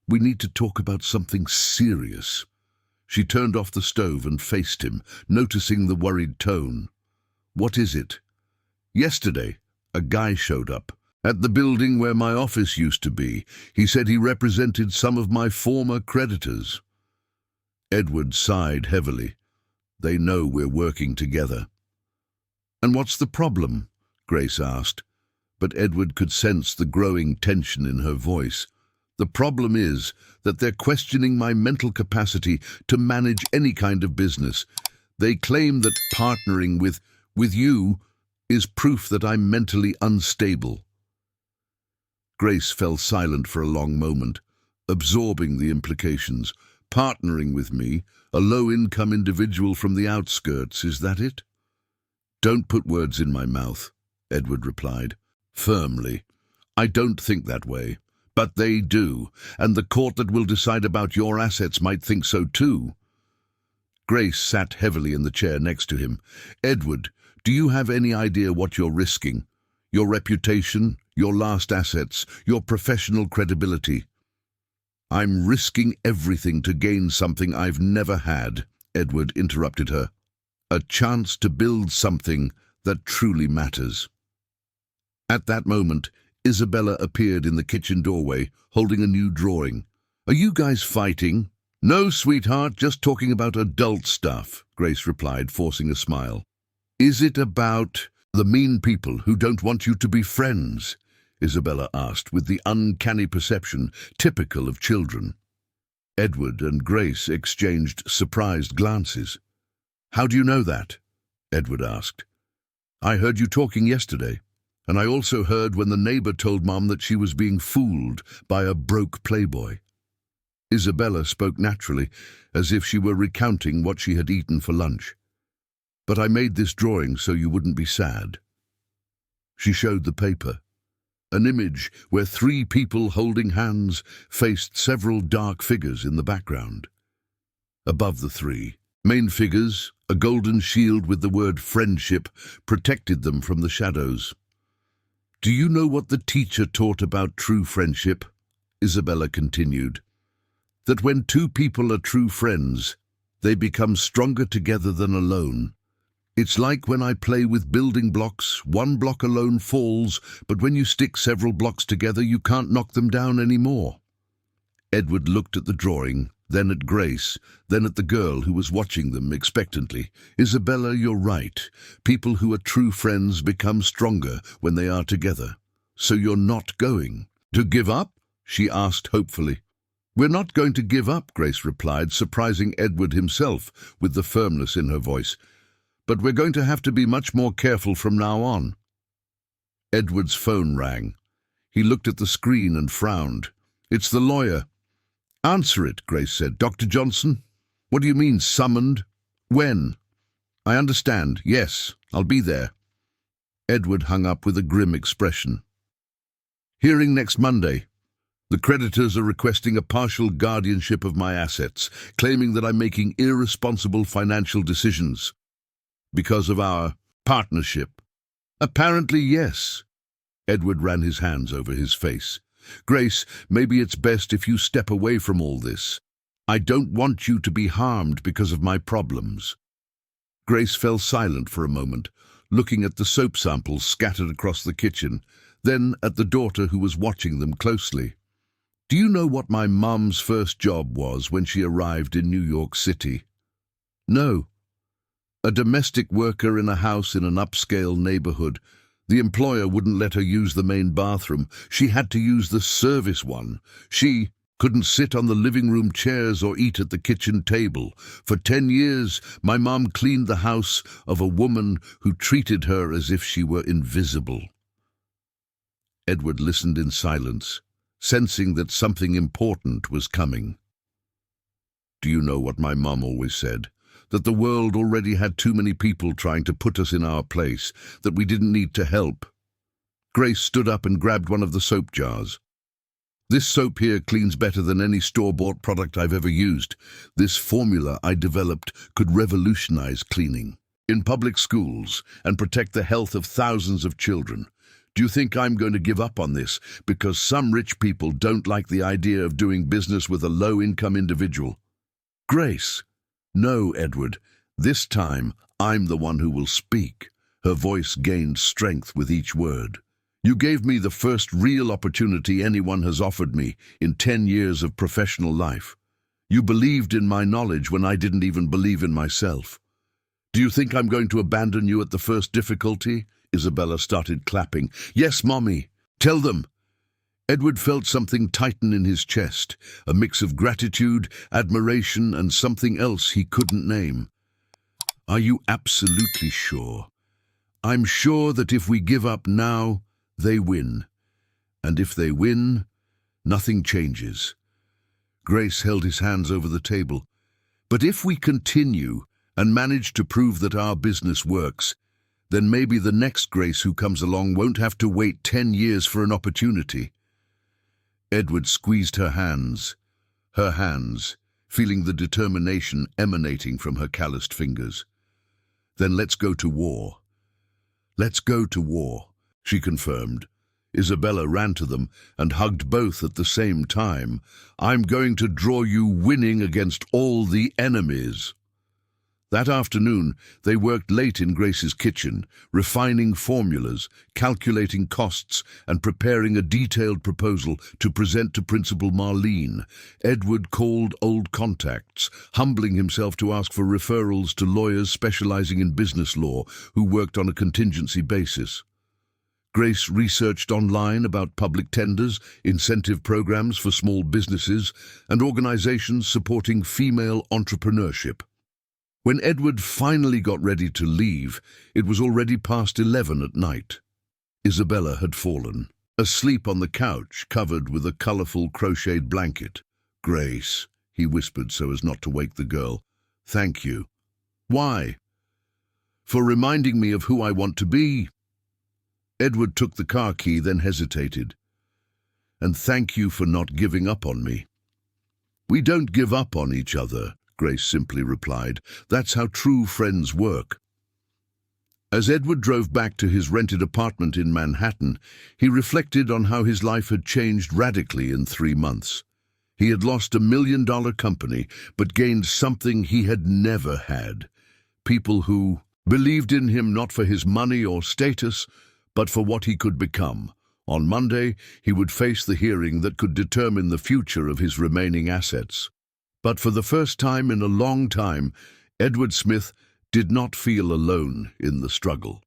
"we need to talk about something serious." She turned off the stove and faced him, noticing the worried tone. "What is it?" "Yesterday, a guy showed up at the building where my office used to be. He said he represented some of my former creditors." Edward sighed heavily. "They know we're working together." "And what's the problem?" Grace asked, but Edward could sense the growing tension in her voice. "The problem is that they're questioning my mental capacity to manage any kind of business. They claim that partnering with you is proof that I'm mentally unstable." Grace fell silent for a long moment, absorbing the implications. "Partnering with me, a low-income individual from the outskirts, is that it?" "Don't put words in my mouth," Edward replied, firmly. "I don't think that way. But they do, and the court that will decide about your assets might think so too." Grace sat heavily in the chair next to him. "Edward, do you have any idea what you're risking? Your reputation, your last assets, your professional credibility." "I'm risking everything to gain something I've never had," Edward interrupted her. "A chance to build something that truly matters." At that moment, Isabella appeared in the kitchen doorway, holding a new drawing. "Are you guys fighting?" "No, sweetheart, just talking about adult stuff," Grace replied, forcing a smile. "Is it about the mean people who don't want you to be friends?" Isabella asked, with the uncanny perception typical of children. Edward and Grace exchanged surprised glances. "How do you know that?" Edward asked. "I heard you talking yesterday, and I also heard when the neighbor told Mom that she was being fooled by a broke playboy." Isabella spoke naturally, as if she were recounting what she had eaten for lunch. "But I made this drawing so you wouldn't be sad." She showed the paper. An image where 3 people holding hands faced several dark figures in the background. Above the 3 main figures, a golden shield with the word friendship protected them from the shadows. "Do you know what the teacher taught about true friendship?" Isabella continued. "That when 2 people are true friends, they become stronger together than alone. It's like when I play with building blocks, 1 block alone falls, but when you stick several blocks together, you can't knock them down anymore." Edward looked at the drawing, then at Grace, then at the girl who was watching them expectantly. "Isabella, you're right. People who are true friends become stronger when they are together. So you're not going to give up?" she asked hopefully. "We're not going to give up," Grace replied, surprising Edward himself with the firmness in her voice. "But we're going to have to be much more careful from now on." Edward's phone rang. He looked at the screen and frowned. "It's the lawyer." "Answer it," Grace said. "Dr. Johnson?" "What do you mean, summoned? When?" "I understand. Yes, I'll be there." Edward hung up with a grim expression. "Hearing next Monday. The creditors are requesting a partial guardianship of my assets, claiming that I'm making irresponsible financial decisions. Because of our partnership." "Apparently, yes." Edward ran his hands over his face. "Grace, maybe it's best if you step away from all this. I don't want you to be harmed because of my problems." Grace fell silent for a moment, looking at the soap samples scattered across the kitchen, then at the daughter who was watching them closely. "Do you know what my mom's first job was when she arrived in New York City?" "No." "A domestic worker in a house in an upscale neighborhood. The employer wouldn't let her use the main bathroom. She had to use the service one. She couldn't sit on the living room chairs or eat at the kitchen table. For 10 years, my mom cleaned the house of a woman who treated her as if she were invisible." Edward listened in silence, sensing that something important was coming. "Do you know what my mom always said? That the world already had too many people trying to put us in our place, that we didn't need to help." Grace stood up and grabbed one of the soap jars. This soap here cleans better than any store-bought product I've ever used. This formula I developed could revolutionize cleaning in public schools and protect the health of thousands of children. Do you think I'm going to give up on this because some rich people don't like the idea of doing business with a low-income individual? Grace. No, Edward. This time, I'm the one who will speak. Her voice gained strength with each word. You gave me the first real opportunity anyone has offered me in 10 years of professional life. You believed in my knowledge when I didn't even believe in myself. Do you think I'm going to abandon you at the first difficulty? Isabella started clapping. Yes, Mommy. Tell them. Edward felt something tighten in his chest, a mix of gratitude, admiration, and something else he couldn't name. Are you absolutely sure? I'm sure that if we give up now, they win. And if they win, nothing changes. Grace held his hands over the table. But if we continue and manage to prove that our business works, then maybe the next Grace who comes along won't have to wait 10 years for an opportunity. Edward squeezed her hands, feeling the determination emanating from her calloused fingers. Then let's go to war. Let's go to war, she confirmed. Isabella ran to them and hugged both at the same time. I'm going to draw you winning against all the enemies. That afternoon, they worked late in Grace's kitchen, refining formulas, calculating costs, and preparing a detailed proposal to present to Principal Marlene. Edward called old contacts, humbling himself to ask for referrals to lawyers specializing in business law who worked on a contingency basis. Grace researched online about public tenders, incentive programs for small businesses, and organizations supporting female entrepreneurship. When Edward finally got ready to leave, it was already past 11 at night. Isabella had fallen, asleep on the couch, covered with a colorful crocheted blanket. Grace, he whispered so as not to wake the girl. Thank you. Why? For reminding me of who I want to be. Edward took the car key, then hesitated. And thank you for not giving up on me. We don't give up on each other, Grace simply replied. That's how true friends work. As Edward drove back to his rented apartment in Manhattan, he reflected on how his life had changed radically in 3 months. He had lost $1 million company, but gained something he had never had. People who believed in him not for his money or status, but for what he could become. On Monday, he would face the hearing that could determine the future of his remaining assets. But for the first time in a long time, Edward Smith did not feel alone in the struggle.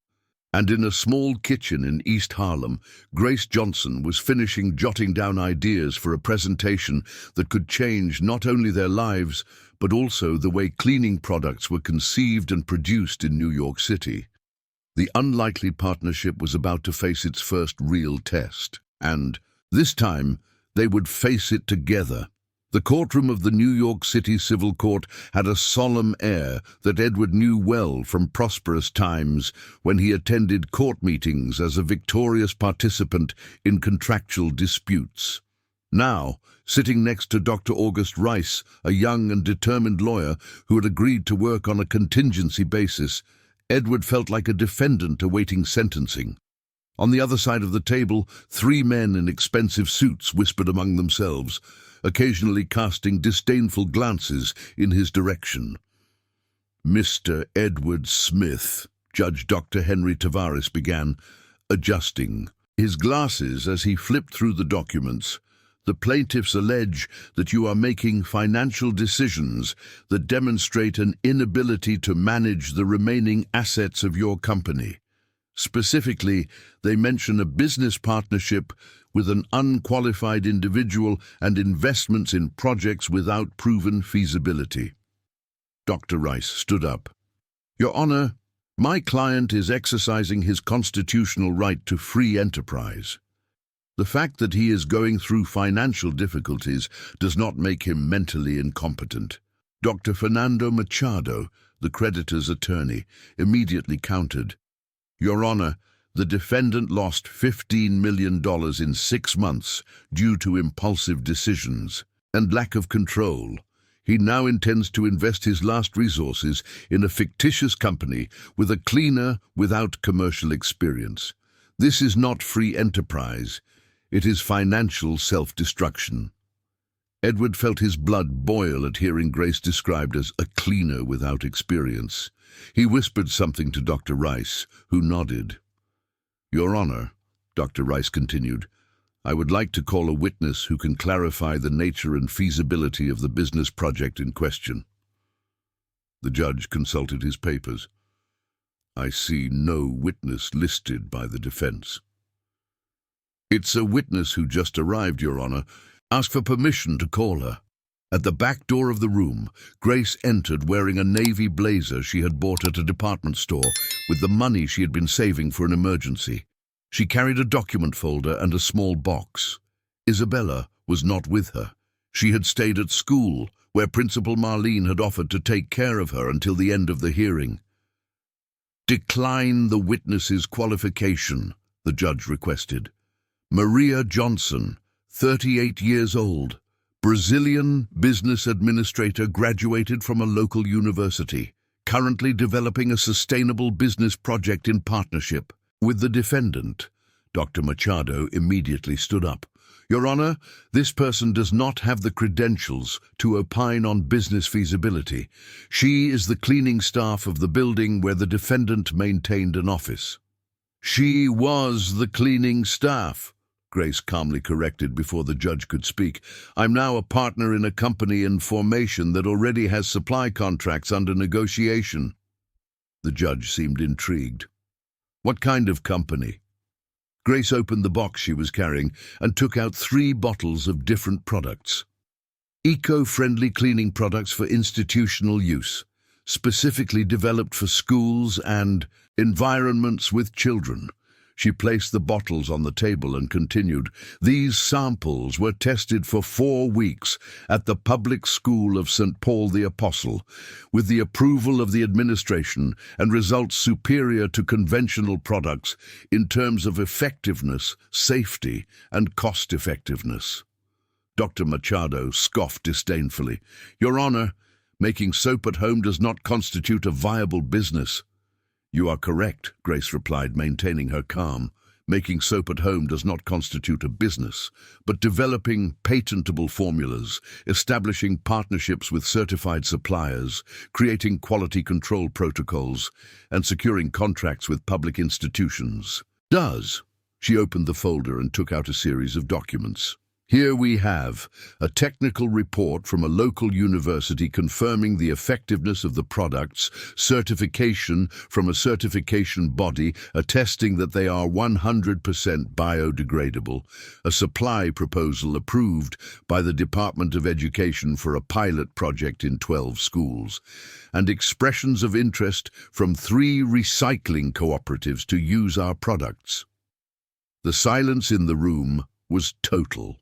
And in a small kitchen in East Harlem, Grace Johnson was finishing jotting down ideas for a presentation that could change not only their lives, but also the way cleaning products were conceived and produced in New York City. The unlikely partnership was about to face its first real test, and this time they would face it together. The courtroom of the New York City Civil Court had a solemn air that Edward knew well from prosperous times when he attended court meetings as a victorious participant in contractual disputes. Now, sitting next to Dr. August Rice, a young and determined lawyer who had agreed to work on a contingency basis, Edward felt like a defendant awaiting sentencing. On the other side of the table, 3 men in expensive suits whispered among themselves, occasionally casting disdainful glances in his direction. Mr. Edward Smith, Judge Dr. Henry Tavares began, adjusting his glasses as he flipped through the documents. The plaintiffs allege that you are making financial decisions that demonstrate an inability to manage the remaining assets of your company. Specifically, they mention a business partnership with an unqualified individual and investments in projects without proven feasibility. Dr. Rice stood up. Your Honor, my client is exercising his constitutional right to free enterprise. The fact that he is going through financial difficulties does not make him mentally incompetent. Dr. Fernando Machado, the creditor's attorney, immediately countered. Your Honor, The defendant lost $15 million in 6 months due to impulsive decisions and lack of control. He now intends to invest his last resources in a fictitious company with a cleaner without commercial experience. This is not free enterprise. It is financial self-destruction. Edward felt his blood boil at hearing Grace described as a cleaner without experience. He whispered something to Dr. Rice, who nodded. "Your Honor," Dr. Rice continued, "I would like to call a witness who can clarify the nature and feasibility of the business project in question." The judge consulted his papers. "I see no witness listed by the defense." "It's a witness who just arrived, Your Honor. Ask for permission to call her." At the back door of the room, Grace entered wearing a navy blazer she had bought at a department store with the money she had been saving for an emergency. She carried a document folder and a small box. Isabella was not with her. She had stayed at school, where Principal Marlene had offered to take care of her until the end of the hearing. "Decline the witness's qualification," the judge requested. "Maria Johnson, 38 years old, Brazilian business administrator, graduated from a local university, currently developing a sustainable business project in partnership with the defendant." Dr. Machado immediately stood up. "Your Honor, this person does not have the credentials to opine on business feasibility. She is the cleaning staff of the building where the defendant maintained an office." "She was the cleaning staff," Grace calmly corrected before the judge could speak. "I'm now a partner in a company in formation that already has supply contracts under negotiation." The judge seemed intrigued. "What kind of company?" Grace opened the box she was carrying and took out 3 bottles of different products. "Eco-friendly cleaning products for institutional use, specifically developed for schools and environments with children." She placed the bottles on the table and continued, "These samples were tested for 4 weeks at the public school of St. Paul the Apostle, with the approval of the administration, and results superior to conventional products in terms of effectiveness, safety, and cost-effectiveness." Dr. Machado scoffed disdainfully. "Your Honor, making soap at home does not constitute a viable business." "You are correct," Grace replied, maintaining her calm. "Making soap at home does not constitute a business, but developing patentable formulas, establishing partnerships with certified suppliers, creating quality control protocols, and securing contracts with public institutions does." She opened the folder and took out a series of documents. "Here we have a technical report from a local university confirming the effectiveness of the products, certification from a certification body attesting that they are 100% biodegradable, a supply proposal approved by the Department of Education for a pilot project in 12 schools, and expressions of interest from 3 recycling cooperatives to use our products." The silence in the room was total.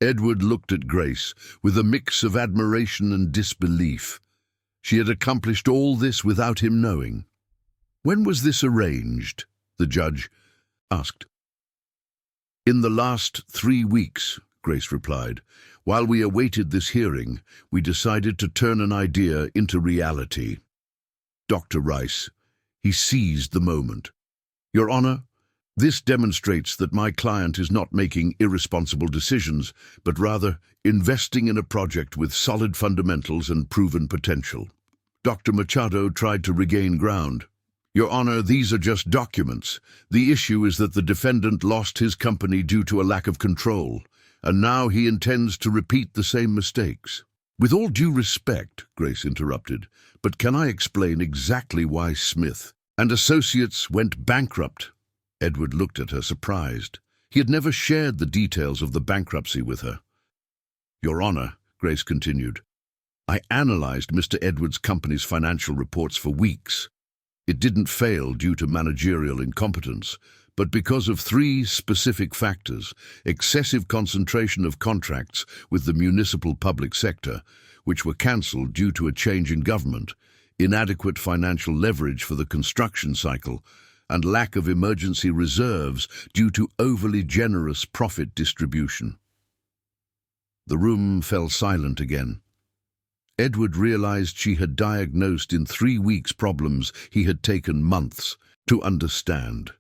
Edward looked at Grace with a mix of admiration and disbelief. She had accomplished all this without him knowing. "When was this arranged?" the judge asked. "In the last 3 weeks," Grace replied. "While we awaited this hearing, we decided to turn an idea into reality." Dr. Rice, he seized the moment. "Your Honor, this demonstrates that my client is not making irresponsible decisions, but rather investing in a project with solid fundamentals and proven potential." Dr. Machado tried to regain ground. "Your Honor, these are just documents. The issue is that the defendant lost his company due to a lack of control, and now he intends to repeat the same mistakes." "With all due respect," Grace interrupted, "but can I explain exactly why Smith and Associates went bankrupt?" Edward looked at her, surprised. He had never shared the details of the bankruptcy with her. "Your Honor," Grace continued, "I analyzed Mr. Edwards' company's financial reports for weeks. It didn't fail due to managerial incompetence, but because of 3 specific factors: excessive concentration of contracts with the municipal public sector, which were cancelled due to a change in government, inadequate financial leverage for the construction cycle, and lack of emergency reserves due to overly generous profit distribution. The room fell silent again. Edward realized she had diagnosed in 3 weeks problems he had taken months to understand.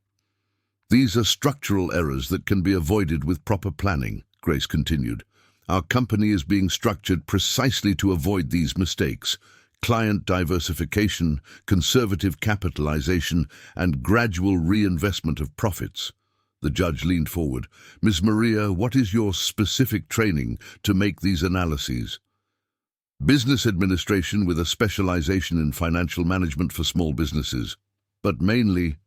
"These are structural errors that can be avoided with proper planning," Grace continued. "Our company is being structured precisely to avoid these mistakes. Client diversification, conservative capitalization, and gradual reinvestment of profits." The judge leaned forward. "Ms. Maria, what is your specific training to make these analyses?" "Business administration with a specialization in financial management for small businesses. But mainly..."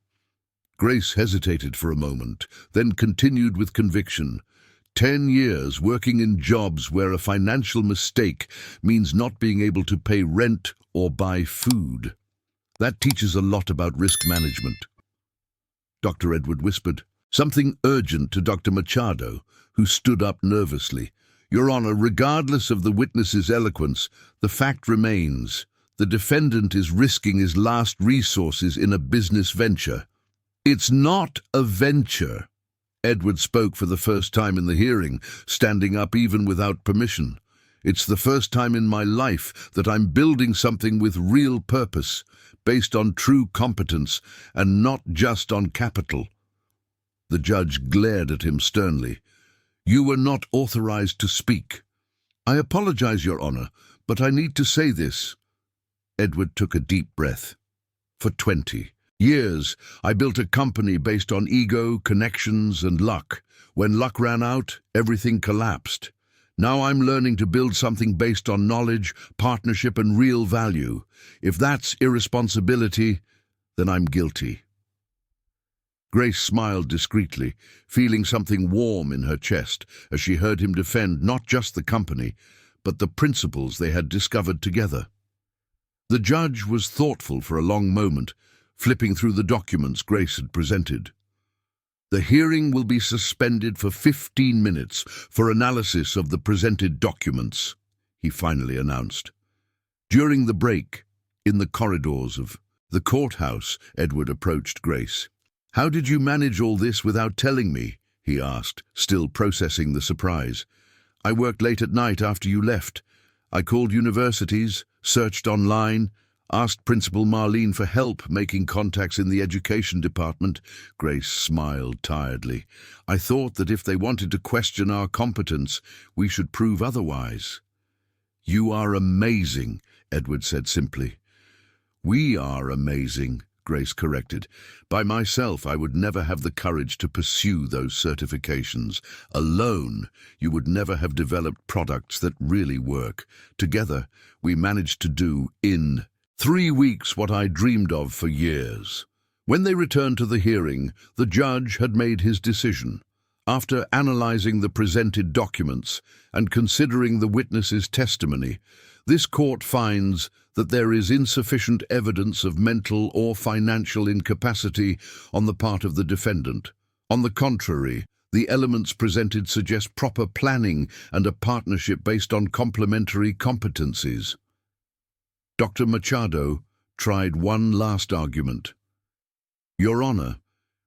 Grace hesitated for a moment, then continued with conviction. 10 years working in jobs where a financial mistake means not being able to pay rent or buy food. That teaches a lot about risk management." Dr. Edward whispered something urgent to Dr. Machado, who stood up nervously. "Your Honor, regardless of the witness's eloquence, the fact remains. The defendant is risking his last resources in a business venture." "It's not a venture." Edward spoke for the first time in the hearing, standing up even without permission. "It's the first time in my life that I'm building something with real purpose, based on true competence, and not just on capital." The judge glared at him sternly. "You were not authorized to speak." "I apologize, Your Honor, but I need to say this." Edward took a deep breath. "For 20 years, I built a company based on ego, connections, and luck. When luck ran out, everything collapsed. Now I'm learning to build something based on knowledge, partnership, and real value. If that's irresponsibility, then I'm guilty." Grace smiled discreetly, feeling something warm in her chest as she heard him defend not just the company, but the principles they had discovered together. The judge was thoughtful for a long moment, flipping through the documents Grace had presented. "The hearing will be suspended for 15 minutes for analysis of the presented documents," he finally announced. During the break, in the corridors of the courthouse, Edward approached Grace. "How did you manage all this without telling me?" he asked, still processing the surprise. "I worked late at night after you left. I called universities, searched online, asked Principal Marlene for help making contacts in the education department." Grace smiled tiredly. "I thought that if they wanted to question our competence, we should prove otherwise." "You are amazing," Edward said simply. "We are amazing," Grace corrected. "By myself, I would never have the courage to pursue those certifications. Alone, you would never have developed products that really work. Together, we managed to do in 3 weeks what I dreamed of for years." When they returned to the hearing, the judge had made his decision. After analyzing the presented documents and considering the witness's testimony, this court finds that there is insufficient evidence of mental or financial incapacity on the part of the defendant. On the contrary, the elements presented suggest proper planning and a partnership based on complementary competencies. Dr. Machado tried one last argument. "Your Honor,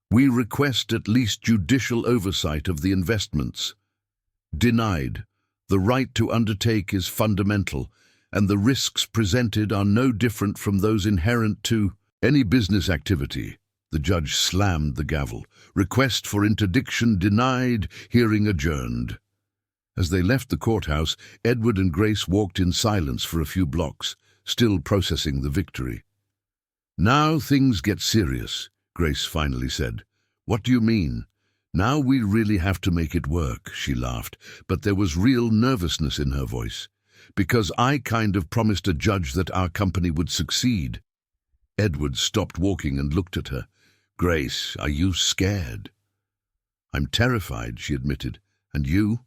we request at least judicial oversight of the investments." "Denied. The right to undertake is fundamental, and the risks presented are no different from those inherent to any business activity." The judge slammed the gavel. "Request for interdiction denied, hearing adjourned." As they left the courthouse, Edward and Grace walked in silence for a few blocks, still processing the victory. "Now things get serious," Grace finally said. "What do you mean?" "Now we really have to make it work," she laughed, but there was real nervousness in her voice. "Because I kind of promised a judge that our company would succeed." Edward stopped walking and looked at her. "Grace, are you scared?" "I'm terrified," she admitted. "And you?"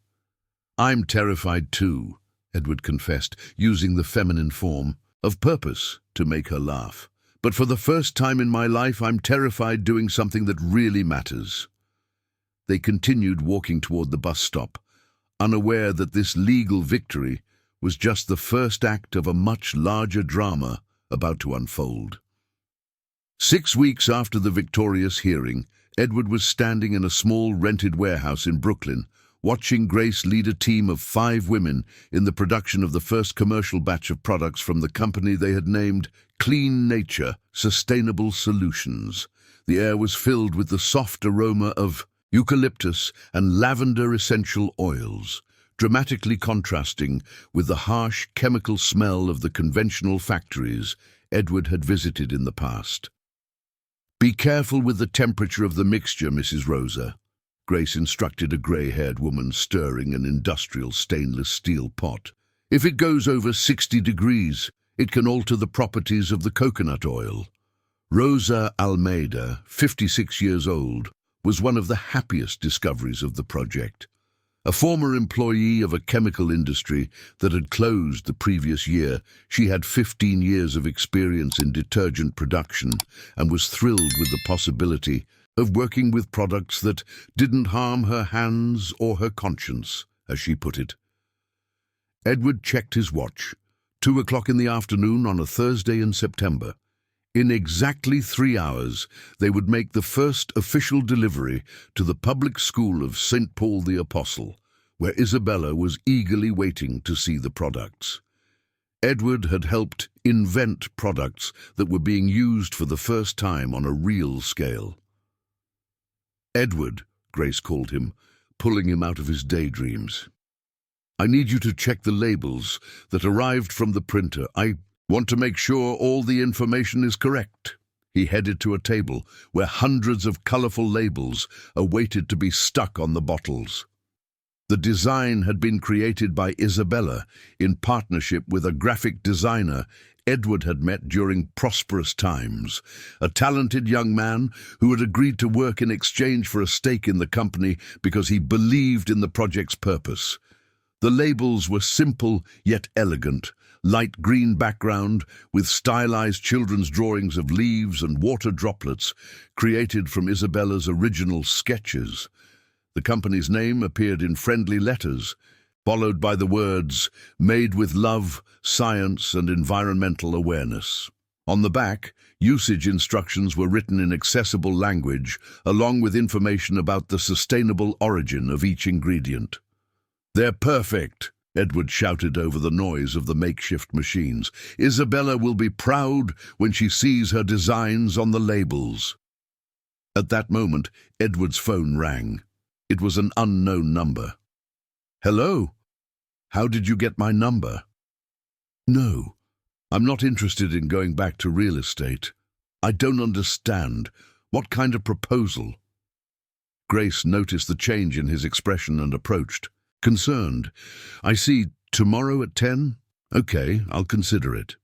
"I'm terrified too," Edward confessed, using the feminine form of purpose to make her laugh. "But for the first time in my life, I'm terrified doing something that really matters." They continued walking toward the bus stop, unaware that this legal victory was just the first act of a much larger drama about to unfold. 6 weeks after the victorious hearing, Edward was standing in a small rented warehouse in Brooklyn, watching Grace lead a team of 5 women in the production of the first commercial batch of products from the company they had named Clean Nature Sustainable Solutions. The air was filled with the soft aroma of eucalyptus and lavender essential oils, dramatically contrasting with the harsh chemical smell of the conventional factories Edward had visited in the past. "Be careful with the temperature of the mixture, Mrs. Rosa," Grace instructed a grey-haired woman stirring an industrial stainless steel pot. "If it goes over 60 degrees, it can alter the properties of the coconut oil." Rosa Almeida, 56 years old, was one of the happiest discoveries of the project. A former employee of a chemical industry that had closed the previous year, she had 15 years of experience in detergent production and was thrilled with the possibility of working with products that didn't harm her hands or her conscience, as she put it. Edward checked his watch. 2 o'clock in the afternoon on a Thursday in September. In exactly 3 hours, they would make the first official delivery to the public school of St. Paul the Apostle, where Isabella was eagerly waiting to see the products. Edward had helped invent products that were being used for the first time on a real scale. "Edward," Grace called him, pulling him out of his daydreams. "I need you to check the labels that arrived from the printer. I want to make sure all the information is correct." He headed to a table where hundreds of colorful labels awaited to be stuck on the bottles. The design had been created by Isabella in partnership with a graphic designer Edward had met during prosperous times, a talented young man who had agreed to work in exchange for a stake in the company because he believed in the project's purpose. The labels were simple yet elegant, light green background with stylized children's drawings of leaves and water droplets created from Isabella's original sketches. The company's name appeared in friendly letters, followed by the words, "Made with love, science and environmental awareness." On the back, usage instructions were written in accessible language, along with information about the sustainable origin of each ingredient. "They're perfect," Edward shouted over the noise of the makeshift machines. "Isabella will be proud when she sees her designs on the labels." At that moment, Edward's phone rang. It was an unknown number. "Hello? How did you get my number?" "No, I'm not interested in going back to real estate. I don't understand. What kind of proposal?" Grace noticed the change in his expression and approached. Concerned. "I see. Tomorrow at 10? Okay, I'll consider it."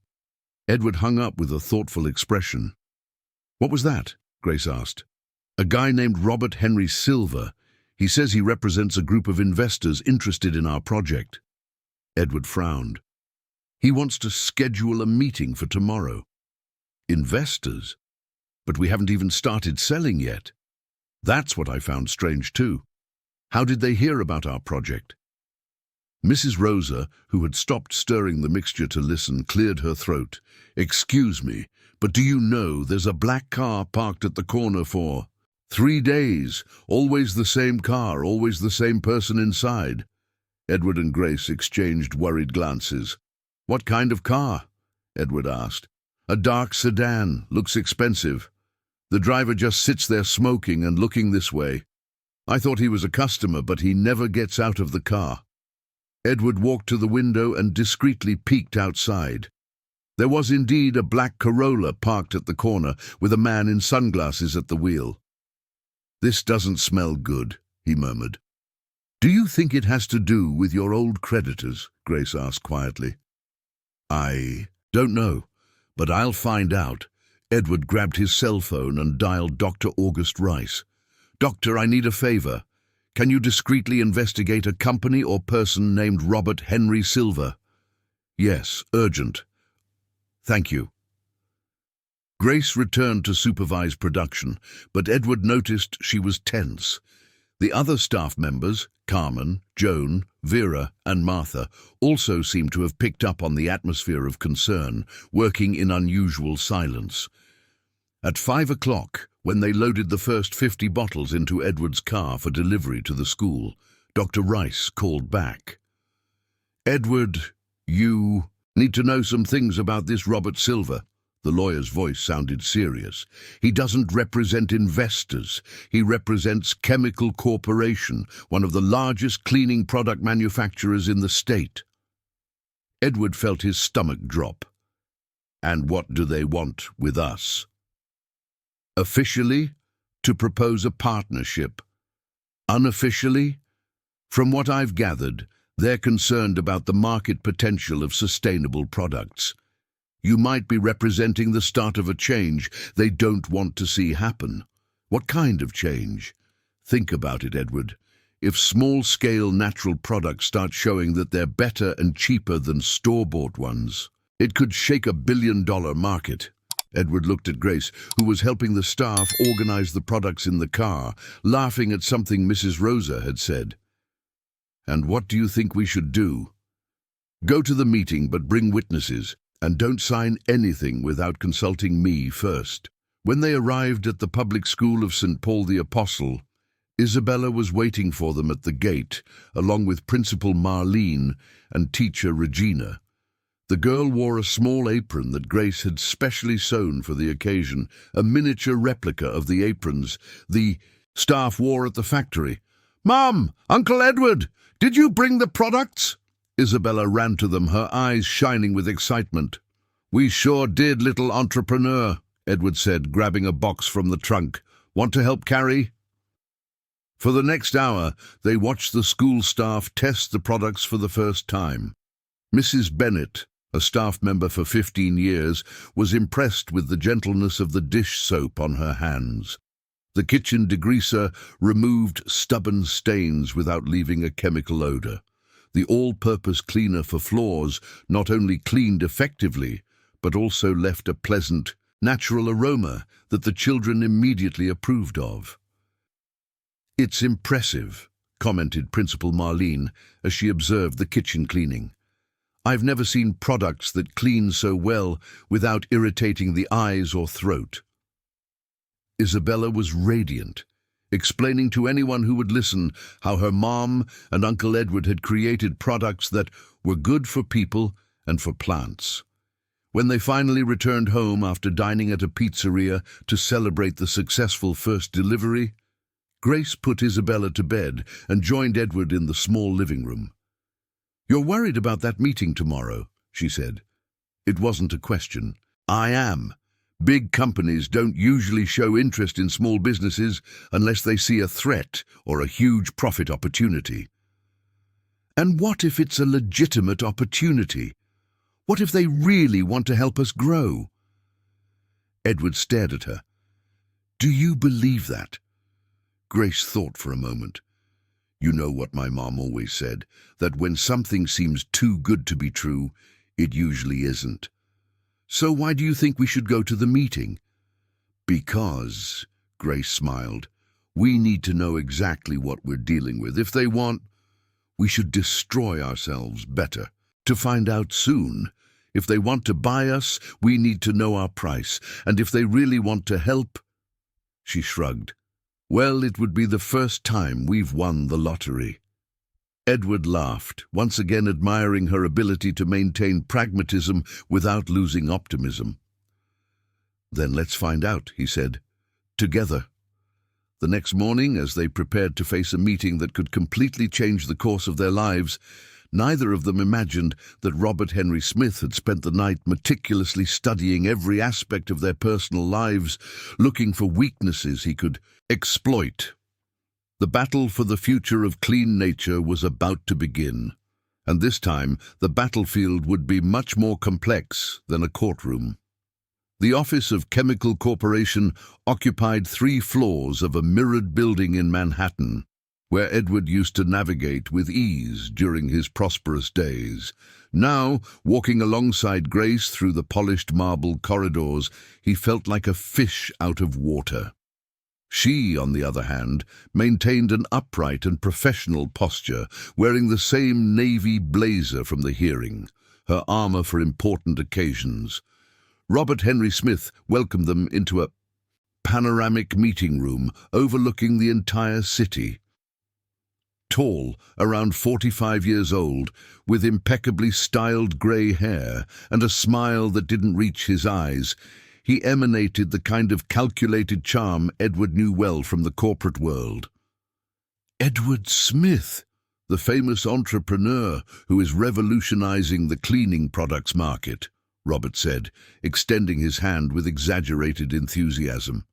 Edward hung up with a thoughtful expression. "What was that?" Grace asked. "A guy named Robert Henry Silver. He says he represents a group of investors interested in our project." Edward frowned. "He wants to schedule a meeting for tomorrow." "Investors? But we haven't even started selling yet." "That's what I found strange too. How did they hear about our project?" Mrs. Rosa, who had stopped stirring the mixture to listen, cleared her throat. "Excuse me, but do you know there's a black car parked at the corner for 3 days? Always the same car, always the same person inside." Edward and Grace exchanged worried glances. "What kind of car?" Edward asked. "A dark sedan. Looks expensive. The driver just sits there smoking and looking this way. I thought he was a customer, but he never gets out of the car." Edward walked to the window and discreetly peeked outside. There was indeed a black Corolla parked at the corner with a man in sunglasses at the wheel. "This doesn't smell good," he murmured. "Do you think it has to do with your old creditors?" Grace asked quietly. "I don't know, but I'll find out." Edward grabbed his cell phone and dialed Dr. August Rice. "Doctor, I need a favor. Can you discreetly investigate a company or person named Robert Henry Silver?" "Yes, urgent." "Thank you." Grace returned to supervise production, but Edward noticed she was tense. The other staff members, Carmen, Joan, Vera, and Martha, also seemed to have picked up on the atmosphere of concern, working in unusual silence. At 5 o'clock, when they loaded the first 50 bottles into Edward's car for delivery to the school, Dr. Rice called back. "Edward, you need to know some things about this Robert Silver." The lawyer's voice sounded serious. "He doesn't represent investors. He represents Chemical Corporation, one of the largest cleaning product manufacturers in the state." Edward felt his stomach drop. "And what do they want with us?" "Officially, to propose a partnership. Unofficially, from what I've gathered, they're concerned about the market potential of sustainable products. You might be representing the start of a change they don't want to see happen. What kind of change? Think about it, Edward. If small-scale natural products start showing that they're better and cheaper than store-bought ones, it could shake a billion-dollar market." Edward looked at Grace, who was helping the staff organize the products in the car, laughing at something Mrs. Rosa had said. "And what do you think we should do?" "Go to the meeting, but bring witnesses, and don't sign anything without consulting me first." When they arrived at the public school of St. Paul the Apostle, Isabella was waiting for them at the gate, along with Principal Marlene and teacher Regina. The girl wore a small apron that Grace had specially sewn for the occasion, a miniature replica of the aprons the staff wore at the factory. "Mom! Uncle Edward! Did you bring the products?" Isabella ran to them, her eyes shining with excitement. "We sure did, little entrepreneur," Edward said, grabbing a box from the trunk. "Want to help carry?" For the next hour, they watched the school staff test the products for the first time. Mrs. Bennett, a staff member for 15 years, was impressed with the gentleness of the dish soap on her hands. The kitchen degreaser removed stubborn stains without leaving a chemical odor. The all-purpose cleaner for floors not only cleaned effectively, but also left a pleasant, natural aroma that the children immediately approved of. "It's impressive," commented Principal Marlene as she observed the kitchen cleaning. "I've never seen products that clean so well without irritating the eyes or throat." Isabella was radiant, explaining to anyone who would listen how her mom and Uncle Edward had created products that were good for people and for plants. When they finally returned home after dining at a pizzeria to celebrate the successful first delivery, Grace put Isabella to bed and joined Edward in the small living room. "You're worried about that meeting tomorrow," she said. It wasn't a question. "I am. Big companies don't usually show interest in small businesses unless they see a threat or a huge profit opportunity." "And what if it's a legitimate opportunity? What if they really want to help us grow?" Edward stared at her. "Do you believe that?" Grace thought for a moment. "You know what my mom always said, that when something seems too good to be true, it usually isn't. So why do you think we should go to the meeting?" "Because," Grace smiled, "we need to know exactly what we're dealing with. If they want, we should destroy ourselves better to find out soon. If they want to buy us, we need to know our price. And if they really want to help—" She shrugged. "Well, it would be the first time we've won the lottery." Edward laughed, once again admiring her ability to maintain pragmatism without losing optimism. "Then let's find out," he said. "Together." The next morning, as they prepared to face a meeting that could completely change the course of their lives, neither of them imagined that Robert Henry Smith had spent the night meticulously studying every aspect of their personal lives, looking for weaknesses he could exploit. The battle for the future of clean nature was about to begin, and this time the battlefield would be much more complex than a courtroom. The office of Chemical Corporation occupied 3 floors of a mirrored building in Manhattan, where Edward used to navigate with ease during his prosperous days. Now, walking alongside Grace through the polished marble corridors, he felt like a fish out of water. She, on the other hand, maintained an upright and professional posture, wearing the same navy blazer from the hearing, her armor for important occasions. Robert Henry Smith welcomed them into a panoramic meeting room overlooking the entire city. Tall, around 45 years old, with impeccably styled grey hair and a smile that didn't reach his eyes, he emanated the kind of calculated charm Edward knew well from the corporate world. Edward Smith, the famous entrepreneur who is revolutionizing the cleaning products market, Robert said, extending his hand with exaggerated enthusiasm.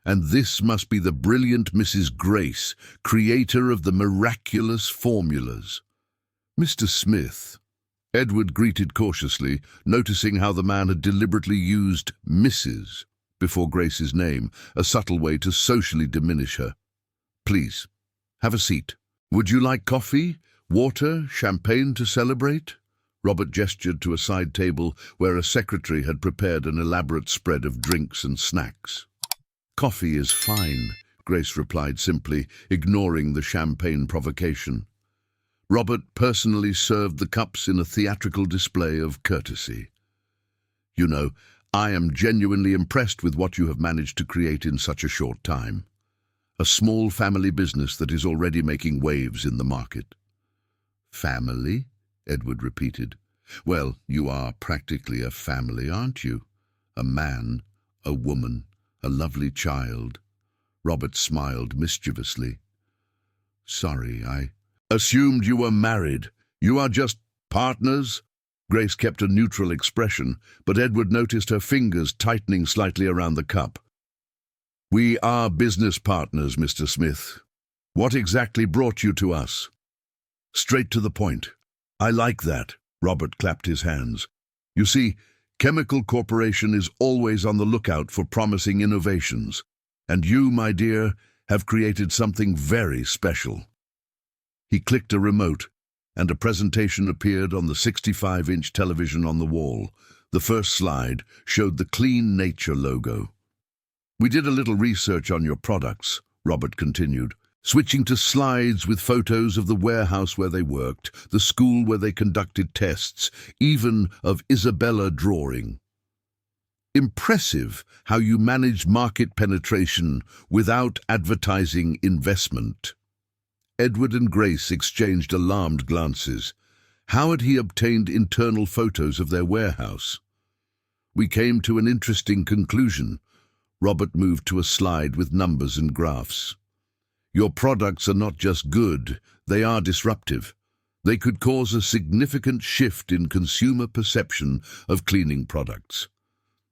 And this must be the brilliant Mrs. Grace, creator of the miraculous formulas. Mr. Smith, Edward greeted cautiously, noticing how the man had deliberately used Mrs. before Grace's name, a subtle way to socially diminish her. Please, have a seat. Would you like coffee, water, champagne to celebrate? Robert gestured to a side table where a secretary had prepared an elaborate spread of drinks and snacks. Coffee is fine, Grace replied simply, ignoring the champagne provocation. Robert personally served the cups in a theatrical display of courtesy. You know, I am genuinely impressed with what you have managed to create in such a short time. A small family business that is already making waves in the market. Family? Edward repeated. Well, you are practically a family, aren't you? A man, a woman, a lovely child. Robert smiled mischievously. Sorry, I assumed you were married. You are just partners? Grace kept a neutral expression, but Edward noticed her fingers tightening slightly around the cup. We are business partners, Mr. Smith. What exactly brought you to us? Straight to the point. I like that. Robert clapped his hands. You see, Chemical Corporation is always on the lookout for promising innovations, and you, my dear, have created something very special. He clicked a remote, and a presentation appeared on the 65-inch television on the wall. The first slide showed the Clean Nature logo. We did a little research on your products, Robert continued, switching to slides with photos of the warehouse where they worked, the school where they conducted tests, even of Isabella drawing. Impressive how you managed market penetration without advertising investment. Edward and Grace exchanged alarmed glances. How had he obtained internal photos of their warehouse? We came to an interesting conclusion. Robert moved to a slide with numbers and graphs. Your products are not just good, they are disruptive. They could cause a significant shift in consumer perception of cleaning products.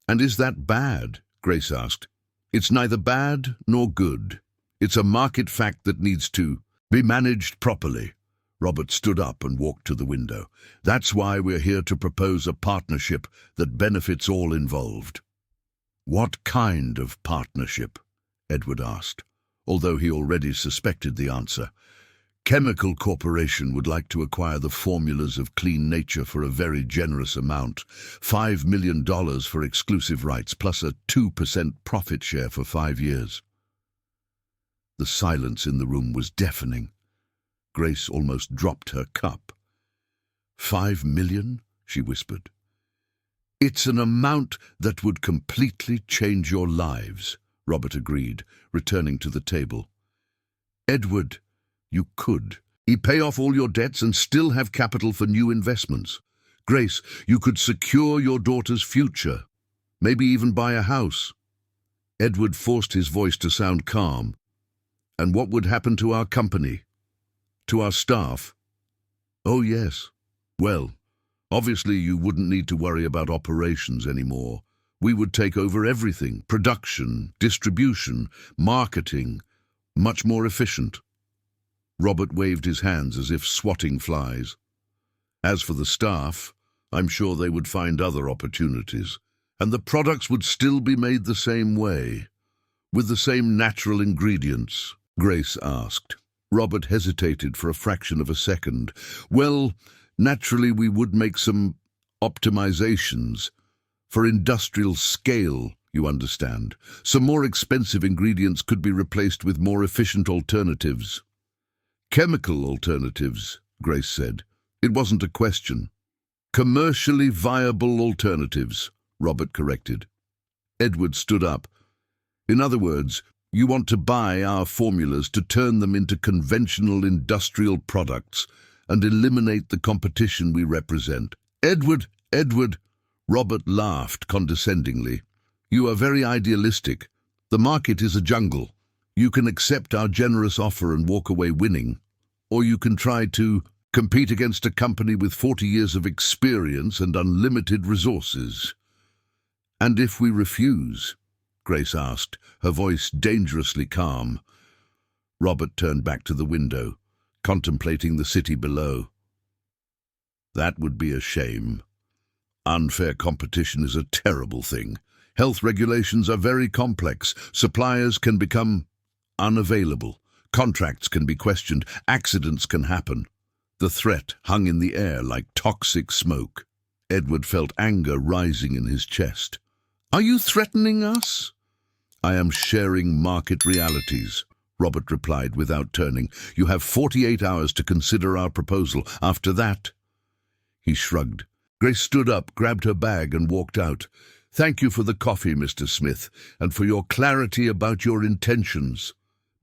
And is that bad? Grace asked. It's neither bad nor good. It's a market fact that needs to be managed properly. Robert stood up and walked to the window. That's why we're here to propose a partnership that benefits all involved. What kind of partnership? Edward asked, although he already suspected the answer. Chemical Corporation would like to acquire the formulas of Clean Nature for a very generous amount, $5 million for exclusive rights plus a 2% profit share for 5 years. The silence in the room was deafening. Grace almost dropped her cup. $5 million? She whispered. It's an amount that would completely change your lives, Robert agreed, returning to the table. Edward, you could. Pay off all your debts and still have capital for new investments. Grace, you could secure your daughter's future, maybe even buy a house. Edward forced his voice to sound calm. And what would happen to our company? To our staff? Oh, yes. Well, obviously you wouldn't need to worry about operations anymore. We would take over everything, production, distribution, marketing, much more efficient. Robert waved his hands as if swatting flies. As for the staff, I'm sure they would find other opportunities, and the products would still be made the same way, with the same natural ingredients, Grace asked. Robert hesitated for a fraction of a second. Well, naturally we would make some optimizations. For industrial scale, you understand. Some more expensive ingredients could be replaced with more efficient alternatives. Chemical alternatives, Grace said. It wasn't a question. Commercially viable alternatives, Robert corrected. Edward stood up. In other words, you want to buy our formulas to turn them into conventional industrial products and eliminate the competition we represent. Edward, Robert laughed condescendingly. You are very idealistic. The market is a jungle. You can accept our generous offer and walk away winning, or you can try to compete against a company with 40 years of experience and unlimited resources. And if we refuse? Grace asked, her voice dangerously calm. Robert turned back to the window, contemplating the city below. That would be a shame. Unfair competition is a terrible thing. Health regulations are very complex. Suppliers can become unavailable. Contracts can be questioned. Accidents can happen. The threat hung in the air like toxic smoke. Edward felt anger rising in his chest. Are you threatening us? I am sharing market realities, Robert replied without turning. You have 48 hours to consider our proposal. After that... He shrugged. Grace stood up, grabbed her bag and walked out. Thank you for the coffee, Mr. Smith, and for your clarity about your intentions.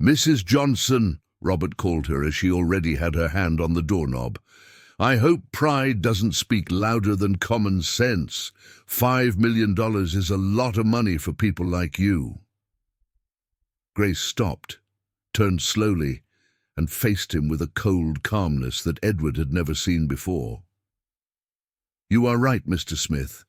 Mrs. Johnson, Robert called her as she already had her hand on the doorknob. I hope pride doesn't speak louder than common sense. $5 million is a lot of money for people like you. Grace stopped, turned slowly, and faced him with a cold calmness that Edward had never seen before. You are right, Mr. Smith.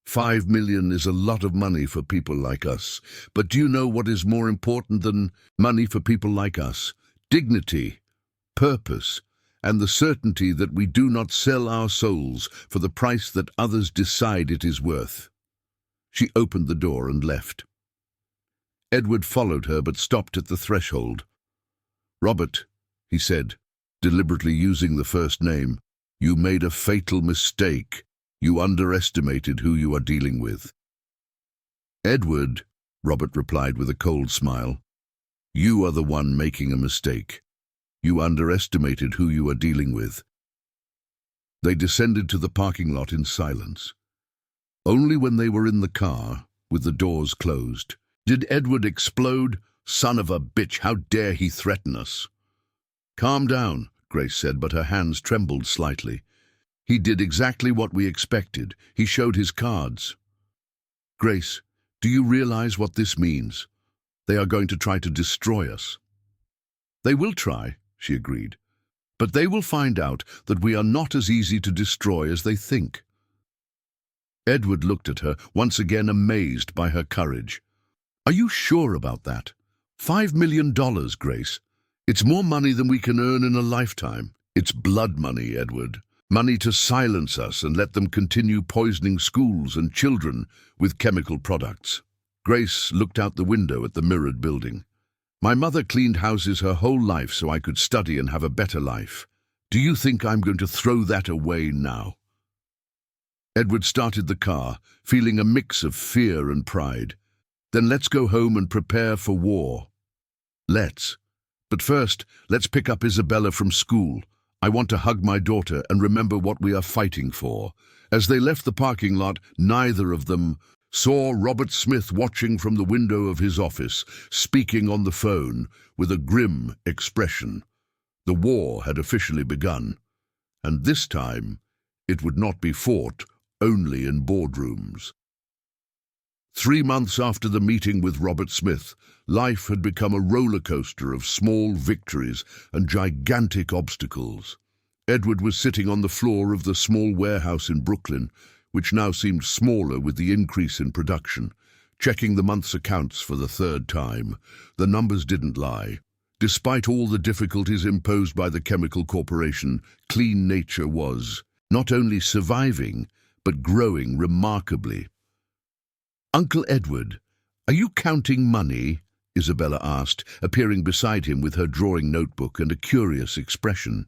$5 million is a lot of money for people like us. But do you know what is more important than money for people like us? Dignity, purpose, and the certainty that we do not sell our souls for the price that others decide it is worth. She opened the door and left. Edward followed her but stopped at the threshold. Robert, he said, deliberately using the first name, you made a fatal mistake. You underestimated who you are dealing with. Edward, Robert replied with a cold smile, you are the one making a mistake. You underestimated who you are dealing with. They descended to the parking lot in silence. Only when they were in the car, with the doors closed, did Edward explode. Son of a bitch, how dare he threaten us? Calm down, Grace said, but her hands trembled slightly. He did exactly what we expected. He showed his cards. Grace, do you realize what this means? They are going to try to destroy us. They will try, she agreed, but they will find out that we are not as easy to destroy as they think. Edward looked at her, once again amazed by her courage. Are you sure about that? $5 million, Grace. It's more money than we can earn in a lifetime. It's blood money, Edward. Money to silence us and let them continue poisoning schools and children with chemical products. Grace looked out the window at the mirrored building. My mother cleaned houses her whole life so I could study and have a better life. Do you think I'm going to throw that away now? Edward started the car, feeling a mix of fear and pride. Then let's go home and prepare for war. Let's. But first, let's pick up Isabella from school. I want to hug my daughter and remember what we are fighting for. As they left the parking lot, neither of them saw Robert Smith watching from the window of his office, speaking on the phone with a grim expression. The war had officially begun, and this time it would not be fought only in boardrooms. 3 months after the meeting with Robert Smith, life had become a roller coaster of small victories and gigantic obstacles. Edward was sitting on the floor of the small warehouse in Brooklyn, which now seemed smaller with the increase in production, checking the month's accounts for the 3rd time. The numbers didn't lie. Despite all the difficulties imposed by the chemical corporation, Clean Nature was not only surviving, but growing remarkably. Uncle Edward, are you counting money? Isabella asked, appearing beside him with her drawing notebook and a curious expression.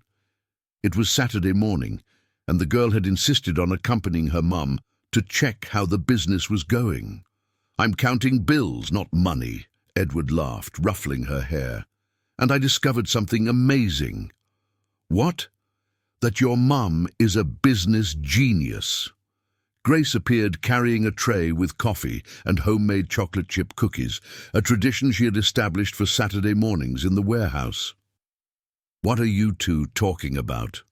It was Saturday morning, and the girl had insisted on accompanying her mum to check how the business was going. I'm counting bills, not money, Edward laughed, ruffling her hair. And I discovered something amazing. What? That your mum is a business genius. Grace appeared carrying a tray with coffee and homemade chocolate chip cookies, a tradition she had established for Saturday mornings in the warehouse. "What are you two talking about?"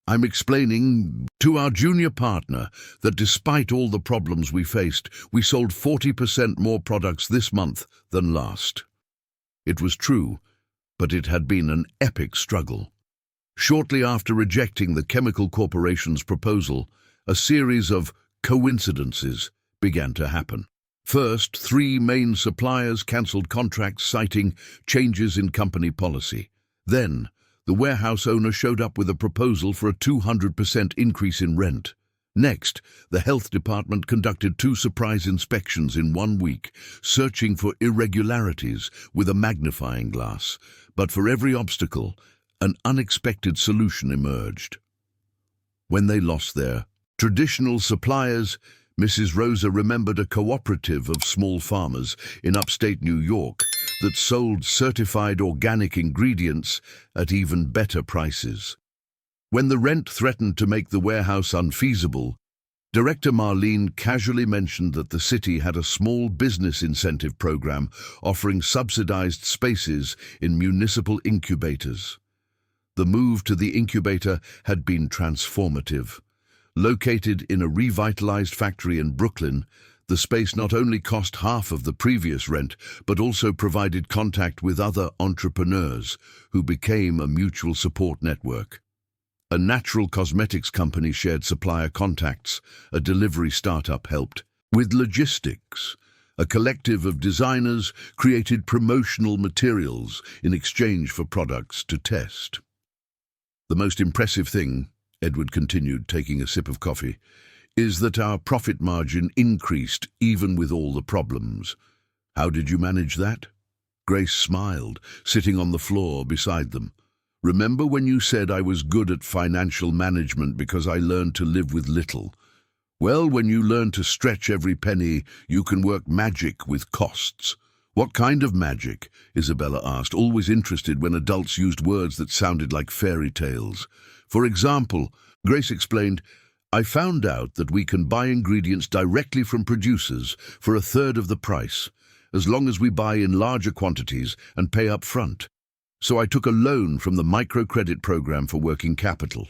"I'm explaining to our junior partner that despite all the problems we faced, we sold 40% more products this month than last." It was true, but it had been an epic struggle. Shortly after rejecting the chemical corporation's proposal, a series of coincidences began to happen. First, 3 main suppliers cancelled contracts citing changes in company policy. Then, the warehouse owner showed up with a proposal for a 200% increase in rent. Next, the health department conducted 2 surprise inspections in 1 week, searching for irregularities with a magnifying glass. But for every obstacle, an unexpected solution emerged. When they lost their traditional suppliers, Mrs. Rosa remembered a cooperative of small farmers in upstate New York that sold certified organic ingredients at even better prices. When the rent threatened to make the warehouse unfeasible, Director Marlene casually mentioned that the city had a small business incentive program offering subsidized spaces in municipal incubators. The move to the incubator had been transformative. Located in a revitalized factory in Brooklyn, the space not only cost half of the previous rent, but also provided contact with other entrepreneurs who became a mutual support network. A natural cosmetics company shared supplier contacts, a delivery startup helped with logistics. A collective of designers created promotional materials in exchange for products to test. "The most impressive thing," Edward continued, taking a sip of coffee, "is that our profit margin increased even with all the problems. How did you manage that?" Grace smiled, sitting on the floor beside them. "Remember when you said I was good at financial management because I learned to live with little? Well, when you learn to stretch every penny, you can work magic with costs." "What kind of magic?" Isabella asked, always interested when adults used words that sounded like fairy tales. "For example," Grace explained, "I found out that we can buy ingredients directly from producers for a third of the price, as long as we buy in larger quantities and pay up front. So I took a loan from the microcredit program for working capital."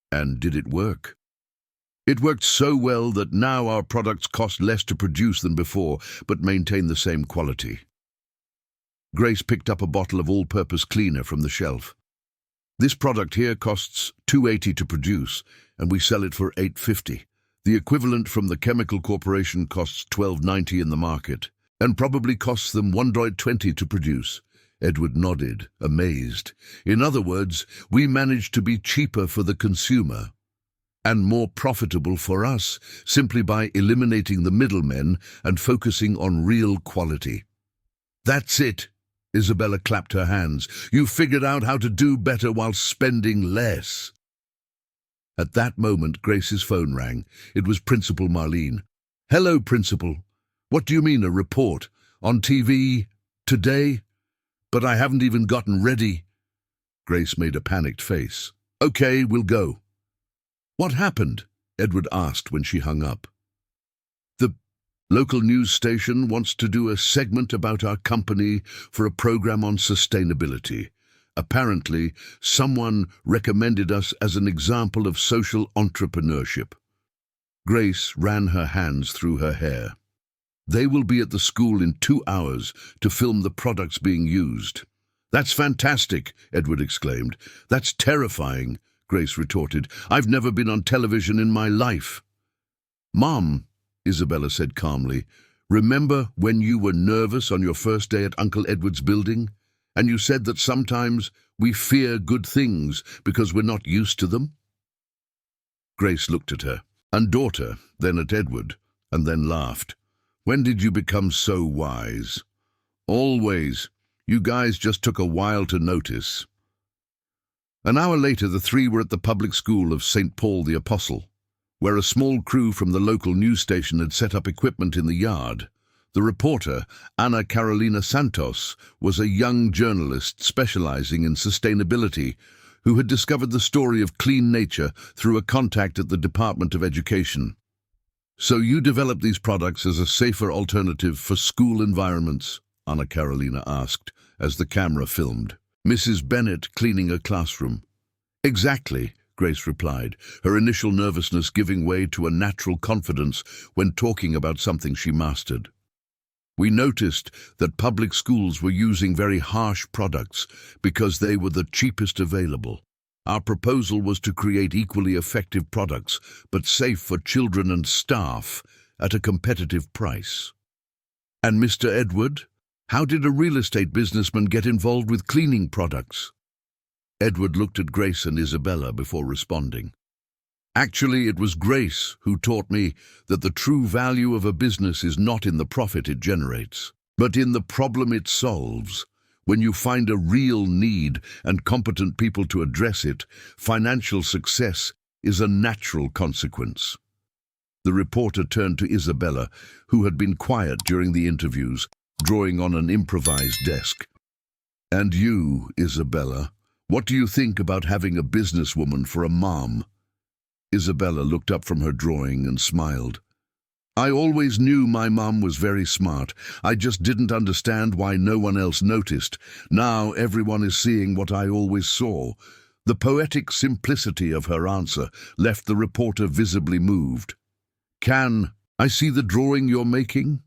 "And did it work?" "It worked so well that now our products cost less to produce than before, but maintain the same quality." Grace picked up a bottle of all-purpose cleaner from the shelf. "This product here costs $2.80 to produce, and we sell it for $8.50. The equivalent from the chemical corporation costs $12.90 in the market, and probably costs them $1.20 to produce." Edward nodded, amazed. "In other words, we managed to be cheaper for the consumer and more profitable for us simply by eliminating the middlemen and focusing on real quality." "That's it!" Isabella clapped her hands. "You figured out how to do better while spending less." At that moment, Grace's phone rang. It was Principal Marlene. "Hello, Principal. What do you mean, a report? On TV? Today? But I haven't even gotten ready." Grace made a panicked face. "Okay, we'll go." "What happened?" Edward asked when she hung up. "The local news station wants to do a segment about our company for a program on sustainability. Apparently, someone recommended us as an example of social entrepreneurship." Grace ran her hands through her hair. "They will be at the school in 2 hours to film the products being used." "That's fantastic," Edward exclaimed. "That's terrifying," Grace retorted. "I've never been on television in my life." "Mom," Isabella said calmly, "remember when you were nervous on your first day at Uncle Edward's building? And you said that sometimes we fear good things because we're not used to them?" Grace looked at her, and daughter, then at Edward, and then laughed. "When did you become so wise?" "Always. You guys just took a while to notice." An hour later, the 3 were at the public school of St. Paul the Apostle, where a small crew from the local news station had set up equipment in the yard. The reporter, Ana Carolina Santos, was a young journalist specializing in sustainability who had discovered the story of clean nature through a contact at the Department of Education. "So you developed these products as a safer alternative for school environments?" Anna Carolina asked, as the camera filmed. "Mrs. Bennett cleaning a classroom." "Exactly," Grace replied, her initial nervousness giving way to a natural confidence when talking about something she mastered. "We noticed that public schools were using very harsh products because they were the cheapest available. Our proposal was to create equally effective products, but safe for children and staff at a competitive price." "And Mr. Edward? How did a real estate businessman get involved with cleaning products?" Edward looked at Grace and Isabella before responding. "Actually, it was Grace who taught me that the true value of a business is not in the profit it generates, but in the problem it solves. When you find a real need and competent people to address it, financial success is a natural consequence." The reporter turned to Isabella, who had been quiet during the interviews, drawing on an improvised desk. "And you, Isabella, what do you think about having a businesswoman for a mom?" Isabella looked up from her drawing and smiled. "I always knew my mom was very smart. I just didn't understand why no one else noticed. Now everyone is seeing what I always saw." The poetic simplicity of her answer left the reporter visibly moved. "Can I see the drawing you're making?"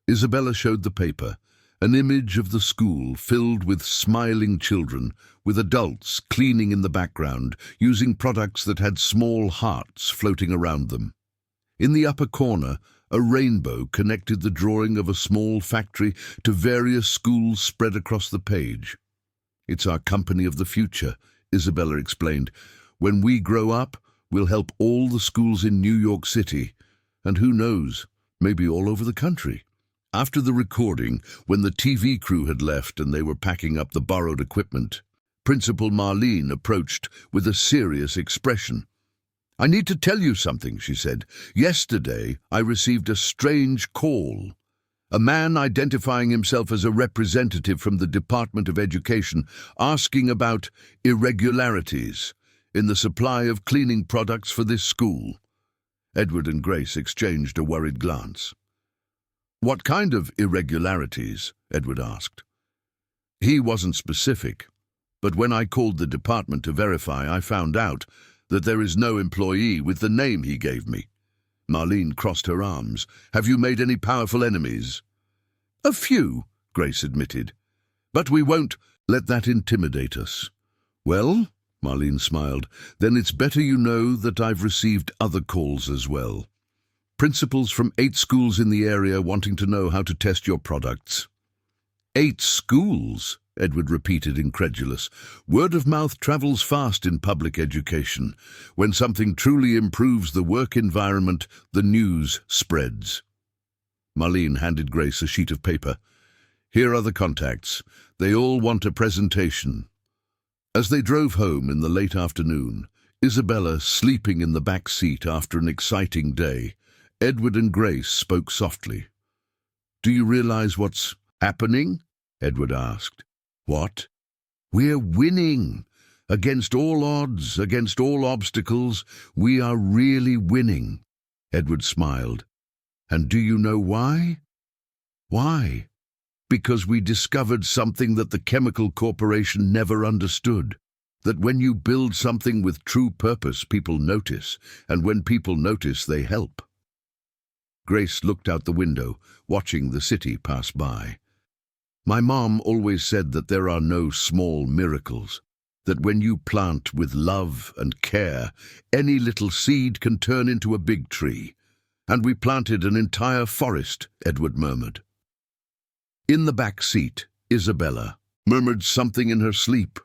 Isabella showed the paper, an image of the school filled with smiling children, with adults cleaning in the background, using products that had small hearts floating around them. In the upper corner, a rainbow connected the drawing of a small factory to various schools spread across the page. "It's our company of the future," Isabella explained. "When we grow up, we'll help all the schools in New York City, and who knows, maybe all over the country." After the recording, when the TV crew had left and they were packing up the borrowed equipment, Principal Marlene approached with a serious expression. "I need to tell you something," she said. "Yesterday, I received a strange call. A man identifying himself as a representative from the Department of Education asking about irregularities in the supply of cleaning products for this school." Edward and Grace exchanged a worried glance. "What kind of irregularities?" Edward asked. He wasn't specific, but when I called the department to verify, I found out that there is no employee with the name he gave me. Marlene crossed her arms. "Have you made any powerful enemies?" "A few," Grace admitted. "But we won't let that intimidate us." "Well," Marlene smiled, "then it's better you know that I've received other calls as well. Principals from 8 schools in the area wanting to know how to test your products." 8 schools? Edward repeated, incredulous. Word of mouth travels fast in public education. When something truly improves the work environment, the news spreads. Marlene handed Grace a sheet of paper. "Here are the contacts. They all want a presentation." As they drove home in the late afternoon, Isabella sleeping in the back seat after an exciting day, Edward and Grace spoke softly. "Do you realize what's happening?" Edward asked. "What?" "We're winning. Against all odds, against all obstacles, we are really winning." Edward smiled. "And do you know why?" "Why?" "Because we discovered something that the chemical corporation never understood. That when you build something with true purpose, people notice, and when people notice, they help." Grace looked out the window, watching the city pass by. "My mom always said that there are no small miracles, that when you plant with love and care, any little seed can turn into a big tree. And we planted an entire forest," Edward murmured. In the back seat, Isabella murmured something in her sleep.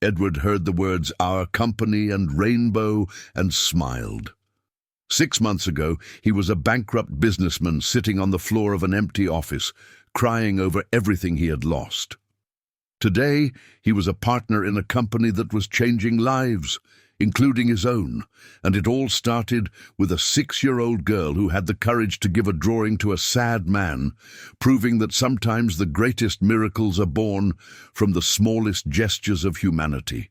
Edward heard the words "our company" and "rainbow" and smiled. 6 months ago, he was a bankrupt businessman sitting on the floor of an empty office, crying over everything he had lost. Today, he was a partner in a company that was changing lives, including his own, and it all started with a 6-year-old girl who had the courage to give a drawing to a sad man, proving that sometimes the greatest miracles are born from the smallest gestures of humanity.